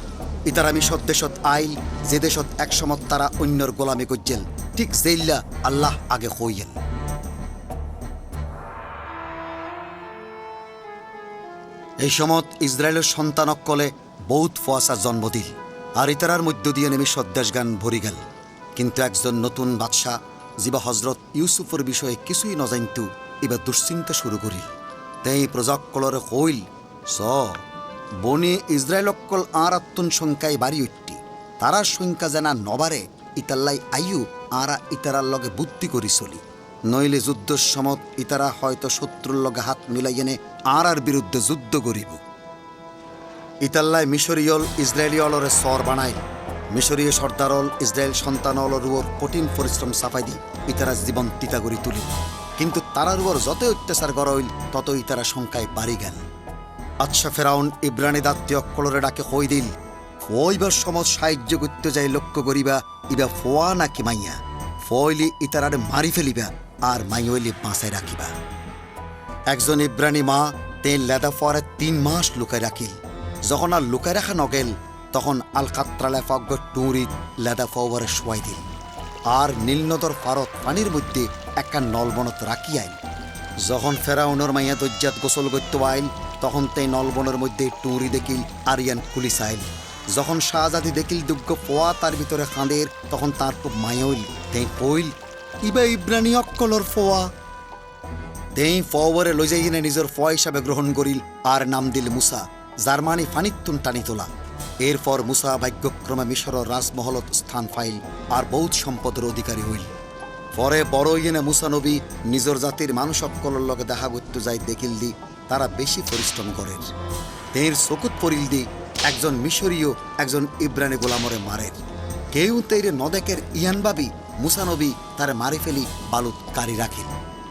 ইতারা মিশর দেশত আইল যে দেশত একসময় তারা অন্যর গোলামি করছেন, ঠিক জেইল্লা আল্লাহ আগে হইয়েন। এই সময় ইসরায়েলের সন্তান অক্কলে বহুত ফোয়াশা জন্ম দিল আর ইতারার মধ্য দিয়ে নেমে সদ্দেশ গান ভরি গেল। কিন্তু একজন নতুন বাদশাহ যিবা হজরত ইউসুফের বিষয়ে কিছুই নজানতু এবার দুশ্চিন্তা শুরু করিল। তেই প্রজাক্কলরে কইল স বনি ইসরায়েল অক্কল আর আত্মন সংখ্যায় বাড়ি উঠতি, তারার সংখ্যা যেনা নবারে ইতাল্লাই আয়ু আরা ইতারার লগে বুদ্ধি করি চলি, নইলে যুদ্ধের সমত ইতারা হয়তো শত্রুর লগে হাত মিলাই এনে আর বিরুদ্ধে যুদ্ধ করিব। ইতাল্লাই মিশরীয়ল ইসরায়েলিয়লরে সর বানায়। মিশরীয় সর্দারল ইসরায়েল সন্তানলর উপর কঠিন পরিশ্রম চাপাই দি ইতারা জীবন তিতা করি তুলি, কিন্তু তারার উপর যতই অত্যাচার করা হইল ততই তারা সংখ্যায় বাড়ি গেল। আচ্ছা ফেরাউন ইব্রানি দাত্তি অক্কলরে ডাকে কই দিল ওইবার সমাজ সাহায্য করতে যাই লক্ষ্য করিবা ইবা ফোয়া নাকি মাইয়া, ফইলি ইতারারে মারি ফেলিবা আর মাইলি বাঁচাই রাখিবা। একজন ইব্রানি মা তেল লেদা ফোয়ারে 3 মাস লুকাই রাখিল। যখন আর লুকাই রাখা নগেল তখন আল কাত্রালে ফগ্গ টুরিত লেদা ফোয়ারে শোয়াই দিল আর নীলনদর ফারত পানির মধ্যে একটা নলবনত রাখি আইল। যখন ফেরাউনের মাইয়া দজ্জাত গোসল করতে আইল তখন তেই নলবনের মধ্যে টুরি দেখিল আর ইয়ান খুলি চাইল। যখন শাহজাদি দেখিল দুগ্গ পোয়া তার ভিতরে খাঁদের তখন তার খুব মায়া হইল। তেই কইল ইবা ইব্রানি অক্কলর ফোয়া। তেই ফওয়ারে লই যাই নিজের ফোয়া হিসাবে গ্রহণ করিল আর নাম দিল মুসা, যার মানে ফানিত্তুন টানি তোলা। এরপর মুসা ভাগ্যক্রমে মিশরের রাজমহলত স্থান পাইল আর বহুত সম্পদের অধিকারী হইল। পরে বড় ইয়েনে মুসা নবী নিজের জাতির মানুষ অক্কলর লগে দেখা করতে যাই দেখিল দি তারা বেশি পরিশ্রম করেন। তের চকুত পড়িল দি একজন মিশরীয় একজন ইব্রানি গোলামরে মারের। কেউ তেরে নদেকের ইয়ান ভাবি মুসা নবী তারে মারি ফেলি বালুত কারি রাখিল।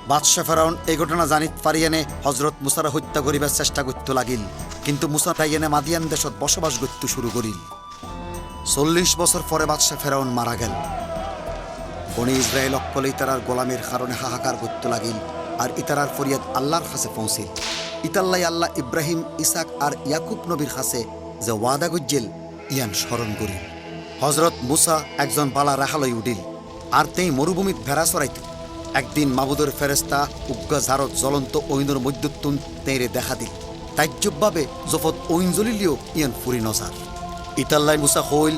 বাদশাহ ফেরাউন এই ঘটনা জানিত পারিয়েনে হজরত মুসারে হত্যা করিবার চেষ্টা করতে লাগিল, কিন্তু মুসা তাইয়েনে মাদিয়ান দেশত বসবাস করতে শুরু করিল। 40 বছর পরে বাদশাহ ফেরাউন মারা গেল। বনি ইসরায়েল অক্কলে ইতারার গোলামের কারণে হাহাকার করতে লাগিল আর ইতারার ফরিয়াদ আল্লাহর কাছে পৌঁছিল। ইতাল্লাই আল্লাহ ইব্রাহিম ইসাক আর ইয়াকুব নবীর কাছে যে ওয়াদা গজ্জেল ইয়ান স্মরণ করিল। হজরত মুসা একজন বালা রাখালই উঠিল আর তেই মরুভূমিত ভেড়া চড়াইত। একদিন মাবুদের ফেরেস্তা উগ্গা জারত জ্বলন্ত ঐনের মধ্যুত্তুন তেঁরে দেখা দিল। তাজ্জবভাবে জফত ঐন জ্বলিলেও ইয়ান ফুরি নজার। ইতাল্লাই মুসা হইল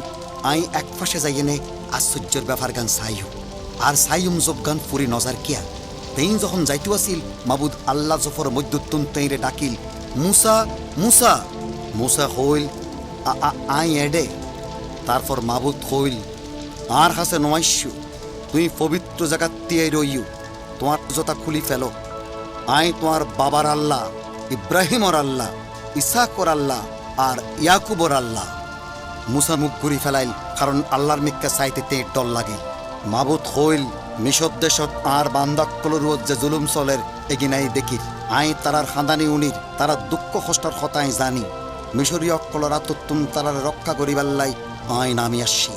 আই এক পাশে যাইয়েনে আশ্চর্যের ব্যাপার গান সাইও আর সাইম জব গান ফুরি নজার কিয়া। তেই যখন যাইতু আসিল মাবুদ আল্লাহ জফর মধ্যুত্তুন তেঁরে ডাকিল মুসা মুসা। মুসা হইল আই এডে। তারপর মাবুদ হইল আর হাসে নমাইস্যু তুই পবিত্র জায়গা তিয়াই রইয়ু, তোমার জোতা খুলি ফেলো। আই তোমার বাবার আল্লাহ, ইব্রাহিমর আল্লাহ, ইসাকর আল্লাহ আর ইয়াকুবর আল্লাহ। মুসা মুখ ঘুরি ফেলাইল, কারণ আল্লাহর মিক্কা চাইতে তে ডর লাগে। মাবুদ হইল মিশর দেশত আর বান্দাক্কলর যে জুলুম চলের এগিনাই দেখির। আই তারার খাঁদানি উনির তারা দুঃখ কষ্টর কথাই জানি। মিশরীয় অক্কলর আতত্তুম তারার রক্ষা করিবাল্লাই আই নামি আসছি।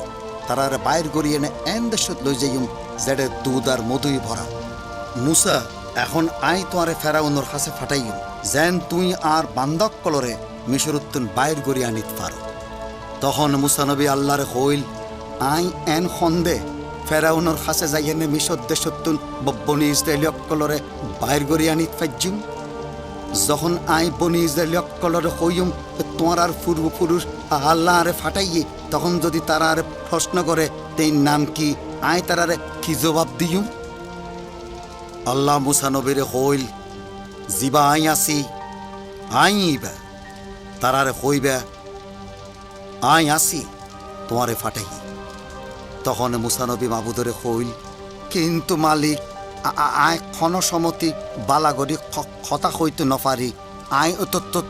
তারার বাইর গড়িয়ে এনে এন দেশত লই যাইম যেডে দুধ আর মধুই ভরা। মুসা, এখন আই তোমারে ফেরাউনোর কাছে ফাটাইম, যেন তুই আর বান্দাক্কলরে মিশরুত্তুন বাইর গড়িয়ে আনিত পারো। তখন মুসা নবী আল্লাহরে কইল, আই এন খন্দে ফেরাউনোর কাছে যাইয়েনে মিশর দেশতুন বনি ইসরায়েলিয়কলরে বাইর গড়িয়ে আনিত ফাইজুম। যখন আই বনি ইসরায়েলিয়কলরে কইম তোমার আর পূর্বপুরুষ আল্লাহরে ফাটাইয়ে, তখন যদি তারা আরে প্রশ্ন করে তেই নাম কি, আই তারারে কি জবাব দিম? আল্লাহ মুসা নবীরে কইল, জিবা আই আসি, আই ইবা। তারারে কইবা আই আসি, তোমারে ফাটাই। তখন মুসা নবী মাবুদরে কইল, কিন্তু মালিক, আয় ক্ষণসমতি বালাগরি কথা কইতে নপারি, আই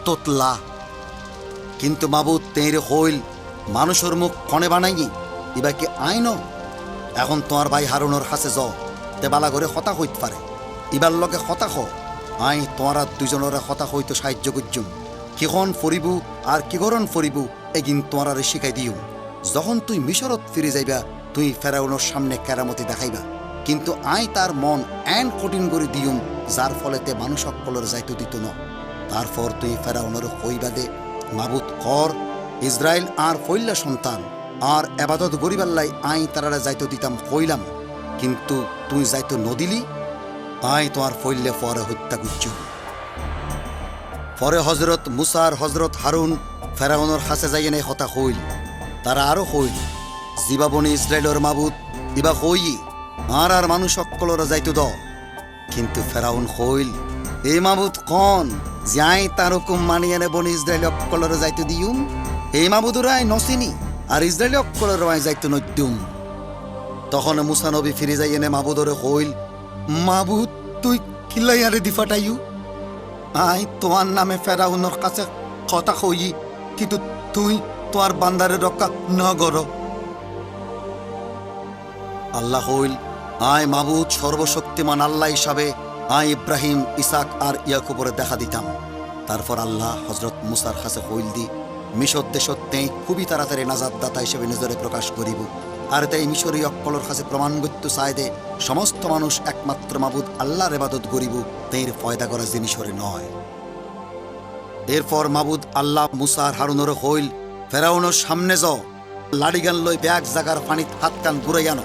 তোতলা। কিন্তু মাবুদ তেঁরে কইল, মানুষের মুখ ক্ষণে বানাইনি, ইবা কি আই ন? এখন তোমার ভাই হারুনোর কাছে যাও, তে বালাগরে কথা কইতে পারে, ইবার লগে কথা খ। আই তোমারা দুজনের কথা কইতে সাহায্য করছুম। কিখন ফরিব আর কিগরণ ফরিব এগিন তোমারে শিখাই দিও। যখন তুই মিশরত ফিরে যাইবা, তুই ফেরাউনোর সামনে কেরামতি দেখাইবা, কিন্তু আই তার মন এন কঠিন করে দিউম, যার ফলেতে মানুষ সকলের যাইতে দিত না। তারপর তুই ফেরাউনোর কইবা দে, মাবুদ কর ইসরায়েল আর ফইল্লা সন্তান আর এবাদত গরিবাল্লাই আই তারা যাইতে দিতাম কইলাম, কিন্তু তুই যাইতে নদিলি, আই তোমার ফইল্লে পরে হত্যা করছু। পরে হজরত মুসা আর হজরত হারুন ফেরাউনোর কাছে যাইয়ে নেই কথা কইল। তারা আরো কইল, জিবা বনি ইসরায়েলের মাবুদ ইবা কই আর মানুষ সকলরা যাইতো দ। কিন্তু ফেরাউন কইল, এই মাবুদ কন যাই তার হুকুম মানিয়ে নে বনি ইসরায়েল সকলরা যাইতো দিউম? এই মাবুদরাই নসিনি আর ইসরায়েল সকলরাই যাইতো নদ্যুম। তখন মুসা নবী ফিরে যাইয়ে নে মাবুদরে কইল, মাবুদ তুই কিলাই আরে দি ফাটাইউ? আই তোমার নামে ফেরাউনোর কাছে কথা কই, কিন্তু তুই তোমার বান্দারে রক্ষা না কর। আল্লাহ কইল, আয় মাবুদ সর্বশক্তিমান আল্লাহ হিসাবে আই ইব্রাহিম, ইসাক আর ইয়াকুবরে দেখা দিতাম। তারপর আল্লাহ হজরত মুসার কাছে কইল দি, মিশর দেশত তেই খুবই তাড়াতাড়ি নাজাদ দাতা হিসেবে নিজরে প্রকাশ করিব। আর তাই মিশরী অক্কলর কাছে প্রমাণ করতে চায় দে সমস্ত মানুষ একমাত্র মাবুদ আল্লাহর ইবাদত করিব, তেইর ফয়দা করা যে মিশরে নয়। এরপর মাবুদ আল্লাহ মুসার হারুনরে কইল, ফেরাউনোর সামনে যাও, লাডিগান লই ব্যাগ জাগার পানিত হাত কান ঘুরাই আনো।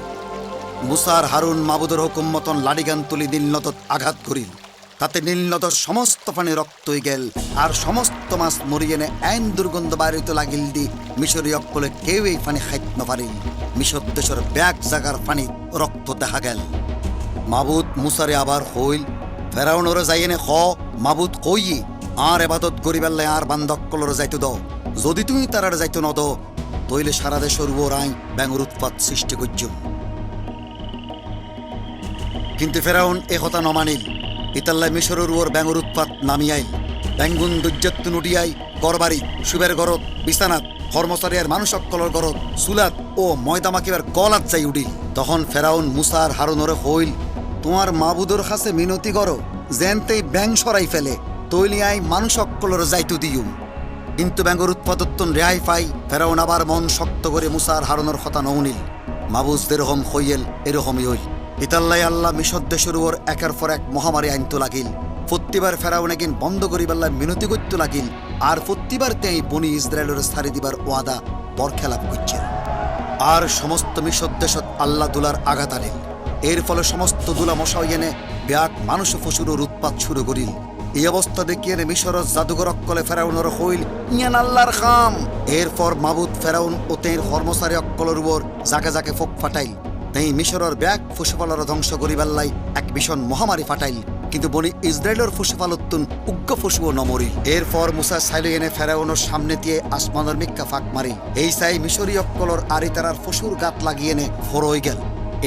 মুসার হারুন মাবুদের হুকুম মতন লাডিগান তুলি নীলনদত আঘাত করিল। তাতে নীলনদর সমস্ত পানি রক্তই গেল, আর সমস্ত মাছ মরিয়ে নে আইন দুর্গন্ধ বাড়িতে লাগিল দি মিশরী অক্কলে কেউ এই পানি খাইত নপারিল। মিশর দেশের ব্যাগ জাগার পানি রক্ত দেখা গেল। মাবুদ মুসারে আবার হইল, ফেরাউনরে যাইনে খ মাবুদ কই আর এবাদত গরিবাল্লাই আর বান্দক্কলরে যাইতে দাও। যদি তুমি তারার যাইতে ন দাও, তইলে সারা দেশের উপর আইন ব্যাঙর উৎপাত সৃষ্টি করছ। কিন্তু ফেরাউন এ কথা নমানিল। ইতাল্লাই মিশরের উপর ব্যাঙর উৎপাত নামিয়াইল। ব্যাঙ্গুন দুর্যত্তুন উঠিয়াই গড়বাড়ি, সুবের গরত, বিছানাত, কর্মচারীর মানুষ অক্কলর গরত, সুলাত ও ময়দা মাখিবার গলাত যাই উঠিল। তখন ফেরাউন মুসার হারুনরে হইল, তোমার মাবুদর কাছে মিনতি করো, যেনতেই ব্যাং সরাই ফেলে, তৈলি আই মানুষ অক্কলর যাইতু দিউম। কিন্তু ব্যাঙ্গর উৎপাদত্তন রেহাই পাই ফেরাউন আবার মন শক্ত করে মুসার হারুনর কথা নউনিল। মাবুজ যেরকম হইয়েল এরকমই হইল। ইতাল্লাই আল্লাহ মিশর দেশের উপর একের পর এক মহামারী আনতে লাগিল। প্রতিবার ফেরাউন একদিন বন্ধ করিবাল্লা মিনতি করতে লাগিল, আর প্রতিবার তেই বনি ইসরায়েলের সারি দিবার ওয়াদা বরখেলাপ করছে। আর সমস্ত মিশর দেশত আল্লাহ দুলার আঘাত আনিল। এর ফলে সমস্ত দুলা মশাই এনে ব্যাগ মানুষ পশুরের উৎপাত শুরু করিল। এই অবস্থা দেখিয়ে মিশরের জাদুঘর অক্কলে ফেরাউনের হইল ইয়ান আল্লাহর খাম। এরপর মাবুদ ফেরাউন ও তের কর্মচারী অক্কলের উপর জাকে জাকে ফোক ফাটাইল। তেই মিশরের ব্যাগ পশুপালর ধ্বংস করিবাল্লাই এক ভীষণ মহামারী ফাটাইল। কিন্তু বনি ইসরায়েলের পশুপালতুন উগ্র পশুও নমরিল। এরপর মুসা সাইলে এনে ফেরাউনের সামনে দিয়ে আসমানের মিক্কা ফাঁক মারিল। এই সাই মিশরী অক্কলর আরি তারার পশুর গাত লাগিয়ে এনে ফরই গেল।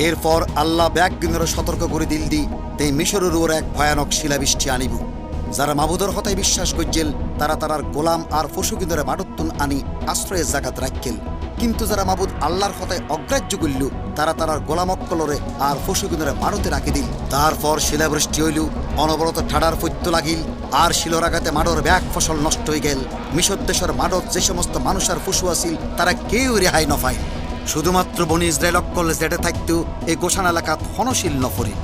এরপর আল্লাহ ব্যাগ গিনরে সতর্ক করে দিল দি তেই মিশরের উপর এক ভয়ানক শিলাবৃষ্টি আনিব। যারা মাবুদর হতায় বিশ্বাস করছিল তারা তারার গোলাম আর পশুকিন্দরে মাডত্তুন আনি আশ্রয়ের জাগাত রাখেল, কিন্তু যারা মাবুদ আল্লাহর হতায় অগ্রাহ্য করল তারা তারার গোলাম অক্কলরে আর পশুকিন্দরে মারতে রাখি দিল। তারপর শিলাবৃষ্টি হইল, অনবরত ঠাডার পত্য লাগিল, আর শিলরাগাতে মাডর ব্যাগ ফসল নষ্ট হয়ে গেল। মিশর দেশের মাডত যে সমস্ত মানুষ আর পশু আছিল তারা কেউ রেহাই নফায়। শুধুমাত্র বনি ইসরায়েল অক্কল জেটে থাকতেও এই গোসান এলাকাত হনশীল নফরিল।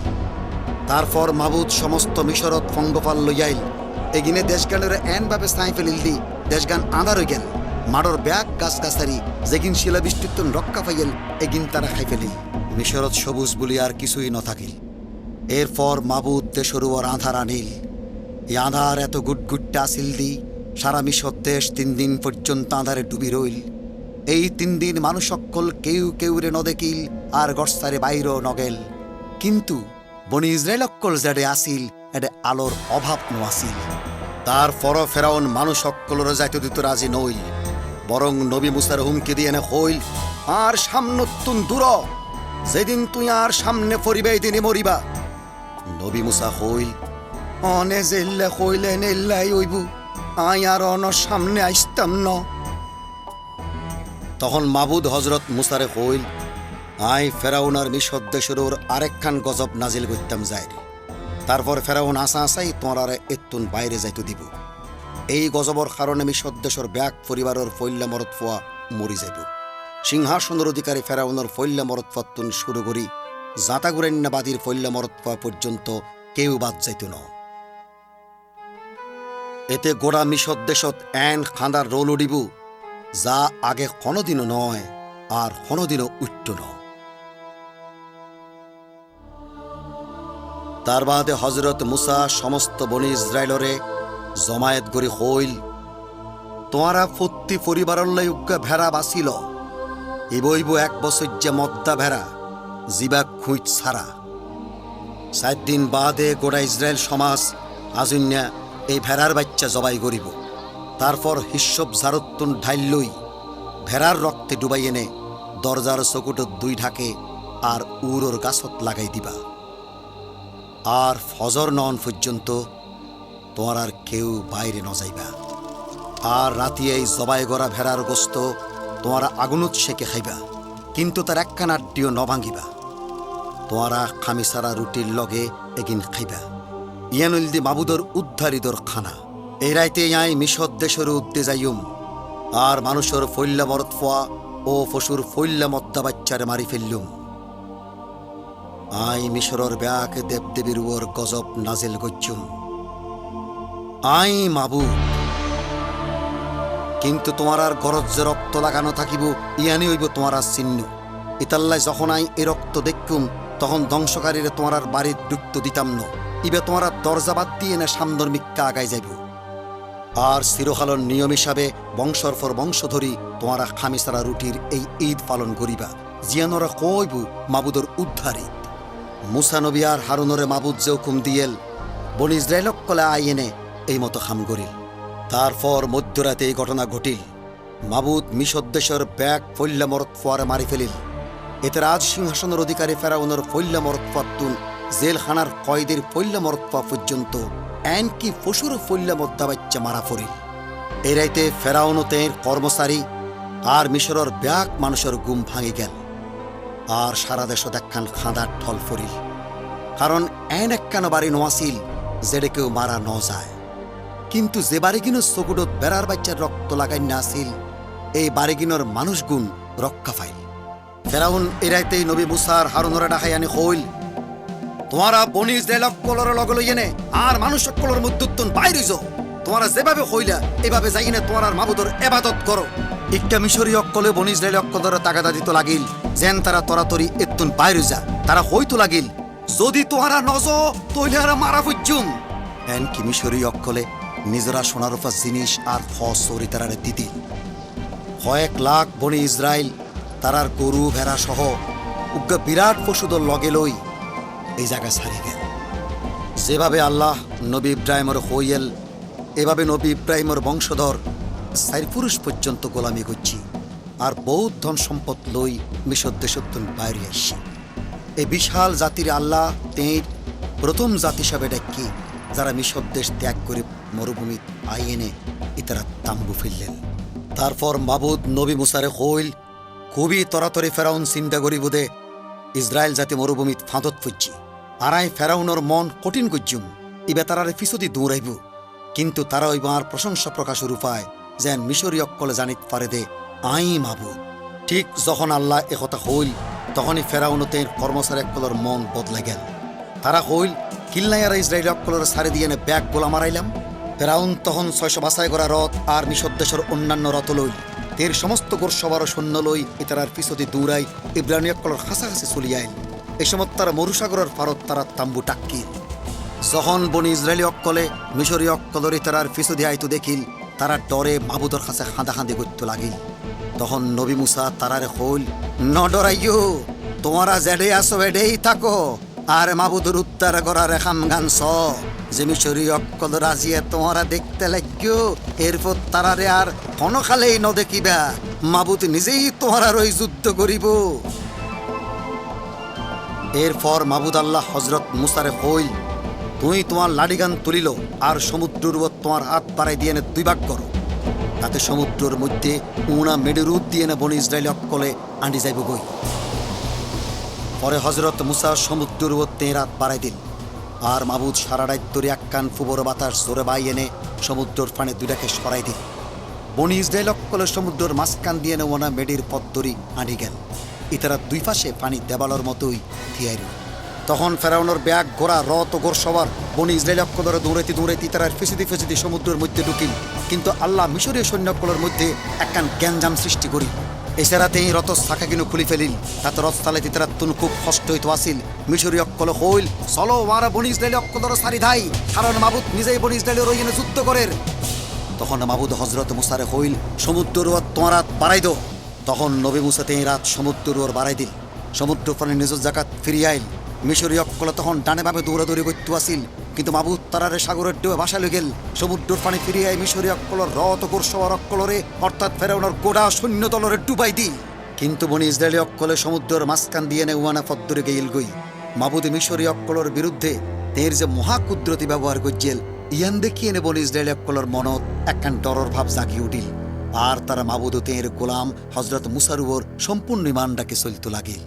তারপর মাবুদ সমস্ত মিশরত ফঙ্গফাল লইয়াইল, এগিনে দেশগানের এনভাবে ছাই ফেলিল দি দেশগান আঁধার হয়ে গেল। মাডর ব্যাগ গাছ গাছারি যেগিন শিলাবৃষ্টিত্বন রক্ষা পাইল এগিন তারা খাই ফেলিল। মিশরত সবুজ বলি আর কিছুই ন থাকিল। এরপর মাবুদ দেশের ওর আঁধার আনিল। এই আঁধার এত গুটগুট্টা আসিল দি সারা মিশর দেশ 3 দিন পর্যন্ত আঁধারে ডুবি রইল। এই 3 দিন মানুষ অক্কল কেউ কেউরে ন দেখিল আর গড়সারে বাইরও নগেল। কিন্তু বনি ইসরায়েল অক্কল যেডে আসিল এডে আলোর অভাব ন আসিল। তারপর ফেরাউন মানুষ অক্কলর যাইতে দিত রাজি নইল, বরং নবী মুসার হুমকি দিয়ে হইল, আর সামনতুন দূর, যেদিন তুই আর সামনে ফরিবে এই দিনে মরিবা। নবী মুসা হইল, অনে জেল্লা হইলে নেল্লাই হইব, আই আর অন সামনে আইসতাম ন। তখন মাবুদ হজরত মুসারে হইল, আই ফেরাউন আর মিশর দেশের ওর আরেকখান গজব নাজিল করতাম যায়। তারপর ফেরাউন আসা আসাই তোমার এত্তুন বাইরে যাইতে দিব। এই গজবর কারণে মিশর দেশের ব্যাগ পরিবারের ফৈল্লা মরত ফোয়া মরি যাইব। সিংহাসনের অধিকারী ফেরাউনের ফৈল্লা মরত ফাত্তুন শুরু করি জাতাগুরান্যাবাদীর ফৈল্লা মরত ফোয়া পর্যন্ত কেউ বাদ যাইত ন। এতে গোড়া মিশর দেশত এন খাঁদার রোল উডিব যা আগে কোনোদিনও নয় আর কোনোদিনও উঠত ন। তার বাদে হজরত মুসা সমস্ত বনি ইসরায়েলরে জমায়েত করি হইল, তোমারা প্রতি পরিবারের লাই উজ্ঞা ভেড়া বাঁচিল, ইবইব 1 বছর যে মদ্দা ভেড়া জিবা খুঁজ ছাড়া। 7 দিন বাদে গোড়া ইসরায়েল সমাজ আজুন্যা এই ভেড়ার বাচ্চা জবাই করিব। তারপর হিস্যব ঝাড়ত্তুন ঢাইল লই ভেড়ার রক্তে ডুবাই এনে দরজার চকুটত 2 ঢাকে আর উড়োর গাছত লাগাই দিবা। আর ফজর নন পর্যন্ত তোমার আর কেউ বাইরে ন যাইবা। আর রাতি এই জবাই গড়া ভেড়ার গোস্ত তোমারা আগুনত সেকে খাইবা, কিন্তু তার একখান আড্ডিও ন ভাঙিবা। তোমারা খামিসারা রুটির লগে এগিন খাইবা। ইয়ানুলদি মাবুদর উদ্ধারিদর খানা। এই রাইতে আই মিশর দেশের উদ্দে যাইম, আর মানুষের ফৈল্লা মরত ফোয়া ও পশুর ফৈল্লা মদ্দা বাচ্চারে মারি ফেললুম। আই মিশরর ব্যাক দেবদেবীর ওর গজব নাজেল গজ্জুম। আই মাবুদ। কিন্তু তোমার আর গরজ যে রক্ত লাগানো থাকিব ইয়ানি হইব তোমার আর চিহ্ন। ইতাল্লাই যখন আই এ রক্ত দেখুম তখন ধ্বংসকারীরে তোমার আর বাড়ির ডুক্ত দিতাম ন। ইবে তোমার আর দরজা বাদ দিয়ে না সামদর মিক্কা আগাই যাইব। আর চিরকালর নিয়ম হিসাবে বংশর পর বংশ ধরি তোমারা খামিসারা রুটির এই ঈদ পালন করিবা, জিয়ানোরা কইব মাবুদর উদ্ধারে। মুসা নবী আর হারুনরে মাবুদ যে হুকুম দিয়েল বনি ইসরায়েলক কলে আই এনে এই মতো খাম করিল। তারপর মধ্যরাতে এই ঘটনা ঘটিল। মাবুদ মিশর দেশের ব্যাগ ফৈল্লা মরত ফোয়ারে মারি ফেলিল। এতে রাজ সিংহাসনের অধিকারী ফেরাউনের ফৈল্লা মরত ফাত্তুন জেলখানার কয়েদের ফৈল্লা মরত ফা পর্যন্ত এনকি পশুর ফৈল্লা মদ্দা বাচ্চা মারা পড়িল। এই রাইতে ফেরাউনতের কর্মচারী আর মিশরের ব্যাগ মানুষের গুম ভাঙি গেল। আর সারা দেশত একখান খাঁদার ঠল ফরিল, কারণ এন একখান বাড়ি নোয়াছিল যেডে কেউ মারা ন যায়। কিন্তু যে বাড়িগিনো চকুটত বেড়ার বাচ্চার রক্ত লাগাই না আসিল এই বাড়িগিনোর মানুষগুণ রক্ষা পাইল। ফেরাউন এরাইতেই নবী মুসার হারুনরা ডাকাই আনি হইল, তোমারা বনি ইসরায়েল অক্কলর লগে লই এনে আর মানুষ অক্কলর মধ্যুত্তন বাইরে যাও। তোমারা যেভাবে হইলা এভাবে যাই এনে তোমার আর মাবুদর এবাদত করো। একটা মিশরীয় অক্কলে বনি ইসরায়েল অক্কলরা তাগাদা দিত লাগিল যেন তারা তরাতরি এত্তুন বাইরে যা। তারা হইতো লাগিল, যদি তোমারা নজ তৈলে আর মারা ফুজুম। এন কি মিশরীয় অক্কলে নিজেরা সোনার উপর জিনিস আর ফসরি তারারে দিদিল। 1 লাখ বনি ইসরায়েল তারার গরু ভেড়া সহ উগ্র বিরাট পশুদর লগে লই এই জায়গায় ছাড়ি গেল। যেভাবে আল্লাহ নবী ইব্রাহিমর হইয়েল এভাবে নবী ইব্রাহিমর বংশধর 4 পুরুষ পর্যন্ত গোলামি করছি আর বহুত ধন সম্পদ লই মিশর দেশত্তন বাইরে আসছি। এই বিশাল জাতির আল্লাহ তেঁর প্রথম জাতি হিসাবে ডাকি যারা মিশর দেশ ত্যাগ করে মরুভূমি আইনে ইতারা তাম্বু ফিরলেন। তারপর মাবুদ নবী মুসারে হইল খুবই তরাতরি ফেরাউন চিন্তা করিব দে ইসরায়েল জাতি মরুভূমিত ফাঁদত ফুটছি আরাই ফেরাউনের মন কঠিন গুজ্জুম ইবে তারারে পিছতি দৌড়াইব, কিন্তু তারা ওইবার প্রশংসা প্রকাশের উপায় যেন মিশরী অক্কলে জানিত পারে দে আই মাবুদ। ঠিক যখন আল্লাহ একথা হইল তখনই ফেরাউনতে কর্মচারী অক্কলের মন বদলে গেল। তারা হইল কিল্লাইয়ারা ইসরায়েল অক্কলের সারি দিয়ে ব্যাগ গোলা মারাইলাম। ফেরাউন তখন 600 বাছাই করা রথ আর মিশর দেশের অন্যান্য রথ লই তের সমস্ত গোরসবার সৈন্য লই ইতারার পিছতি দৌড়াই ইব্রানি অক্কলের কাছাকাছি চলিয়াইল। এই সময় তারা মরুসাগরের পারত তারা তাম্বু টাক্কিল। যখন বনি ইসরায়েলি অক্কলে মিশরী অক্কলের ইতারার পিছদি আইতো দেখিল তারা ডরে মাবুদর কাছে খাঁদাখাঁদি করতে লাগিল। তখন নবী মুসা তারারে হইল ন ডরাইও, তোমারা জেডে আসো এডেই থাকো আর মাবুদর উত্তর করার খাম গান স যে মিশরী অক্কল রাজিয়ে তোমারা দেখতে লাগিও। এরপর তারারে আর কোনো খালেই ন দেখিবা, মাবুদ নিজেই তোমার ওই যুদ্ধ করিব। এরপর মাবুদ আল্লাহ হজরত মুসারে হইল তুই তোমার লাডিগান তুলিল আর সমুদ্রের উপর তোমার হাত বাড়াই দিয়ে 2 ভাগ করো, তাতে সমুদ্রের মধ্যে উনা মেডেরুদ দিয়ে বনি ইসরায়েল অক্কলে আঁটি যাইব গই। পরে হজরত মুসা সমুদ্রের উপর হাত বাড়াই দিল আর মাবুদ সারা রাত ধরে এক কান ফুবর বাতাস জোরে বাই এনে সমুদ্রের পানে 2টাকে সরাই দিল। বনি ইসরায়েল অক্কলে সমুদ্রের মাঝখান দিয়ে ওনা মেডির পথ ধরি আঁটি গেল। ইতারা 2 পাশে পানি দেবালোর মতোই থিয়াইল। তখন ফেরাউনের ব্যাগ ঘোড়া রথ ও গোর সবার বনি ইসরায়েল অক্কলরে দৌড়াইতে দৌড়াইতে তারার ফেসিদি সমুদ্রের মধ্যে ঢুকিল। কিন্তু আল্লাহ মিশরীয় সৈন্যকলের মধ্যে একখান গ্যাঞ্জাম সৃষ্টি করি। এছাড়াতে এই রথ শাখা কিনু খুলি ফেলিল। তাতে রথ তালাইতে তারা তুন খুব কষ্ট হইতো আসিল। মিশরী অক্কল হইল চলো ওরা বনি ইসরায়েল অক্কলর সারি ধাই, কারণ মাবুদ নিজেই বনি ইসরায়েলের ওই যুদ্ধ করের। তখন মাবুদ হজরত মুসারে হইল সমুদ্রের ওর তোমার রাত বাড়াই দো। তখন নবী মুসাতে এই রাত সমুদ্রের ওর বাড়াই দিল। সমুদ্র পানি নিজের জাকাত ফিরিয়ে আইল। মিশরী অক্কলে তখন ডানে ভাবে দৌড়াদৌড়ি করতে আসিল, কিন্তু মাবুদ তারারে সাগরের ডেবে ভাসাইল গেল। সমুদ্রের পানি ফিরিয়ে মিশরী অক্কলর রথ গোরসবার অক্কলরে অর্থাৎ ফেরাউনের গোড়া সৈন্য দলরে ডুবাই দিল। কিন্তু বনি ইসরায়েলি অক্কলে সমুদ্রের মাঝখান দিয়ে উয়ানা পদ্মরে গেইল গই। মাবুদ মিশরী অক্কলর বিরুদ্ধে তের যে মহাকুদ্রতি ব্যবহার করছিল ইয়ান দেখিয়ে বনি ইসরায়েলি অক্কলর মনত একখান ডরর ভাব জাগিয়ে উঠিল। আর তারা মাবুদ তের গোলাম হজরত মুসার উপর সম্পূর্ণ ইমান ডাকে চলতে লাগিল।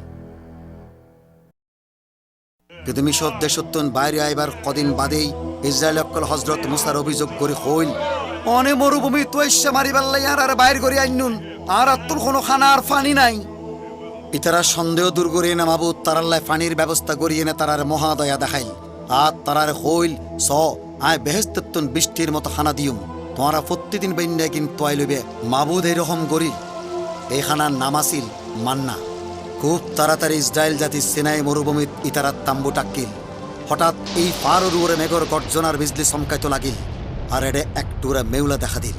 কিন্তু মিশর দেশত্তন বাইরে আইবার কদিন বাদেই ইসরায়েল অক্কল হজরত মুসার অভিযোগ করে হইল অনে মরুভূমি তোয়াইশা মারিবার লাই আর বাইর করে আইনুন আর তোর কোনো খানা আর পানি নাই। ইতারা সন্দেহ দূর করিয়ে না মাবুদ তারাল্লায় পানির ব্যবস্থা করিয়ে না তারার মহাদয়া দেখাইল। আর তারার হইল স আয় বেহেস্তত্তন বৃষ্টির মতো খানা দিউম, তোমারা প্রতিদিন বেন্যায় কিন্তু আই লইবে। মাবুদ এইরকম করিল। এই খানার নাম আসিল মান্না। খুব তাড়াতাড়ি ইসরায়েল জাতি সেনাই মরুভূমিত ইতারাত তাম্বু টাক্কিল। হঠাৎ এই পারোর উপরে মেঘর গর্জনার বিজলি চমকাইতে লাগিল আর এডে এক টুরা মেউলা দেখা দিল।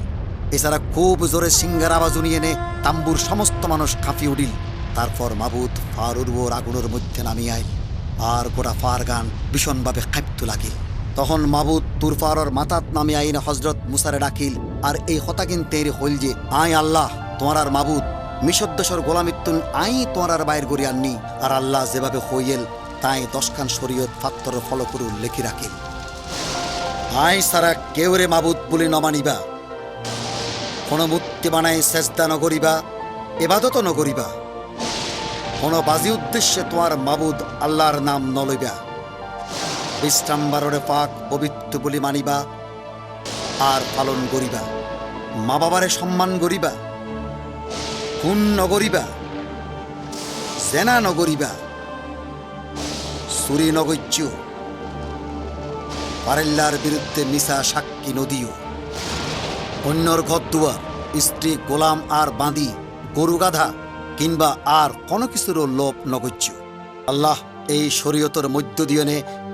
এছাড়া খুব জোরে সিঙ্গার আওয়াজ উনিয়ে এনে তাম্বুর সমস্ত মানুষ কাঁপিয়ে উঠিল। তারপর মাবুদ ফারুর উপর আগুনের মধ্যে নামিয়ে আইল আর গোটা ফার গান ভীষণভাবে কাঁপতে লাগিল। তখন মাবুদ তুরফারর মাথাত নামিয়ে আইনে হজরত মুসারে ডাকিল আর এই হতাকিন তেরি হইল যে আই আল্লাহ তোমার আর মাবুদ মিশর দেশের গোলামিত্তুন আই তোমার আর বাইর করি আননি। আর আল্লাহ যেভাবে হইল তাই 10 খান শরীয়ত ফাত্তর ফলো করে লেখি রাখিল। আই সারা কেউরে মাবুদ বলে নমানিবা, কোনো মূর্তি বানাই সেজদা নগরিবা, এবাদত নগরিবা, কোনো বাজি উদ্দেশ্যে তোমার মাবুদ আল্লাহর নাম নলইবা, বিশ্রামবারে পাক পবিত্র বলি মানিবা আর পালন করিবা, মা বাবারে সম্মান করিবা, খুন নগরিবা, জেনা নগরিবা, চুরি নগৈচ্য, পারেল্লার বিরুদ্ধে মিশা সাক্ষী নদীও, অন্যর ঘর দুয়ার স্ত্রী গোলাম আর বাঁধি গরু গাধা কিংবা আর কোনো কিছুরও লোভ নগৈচ্য। আল্লাহ এই শরীয়তর মধ্য দিয়ে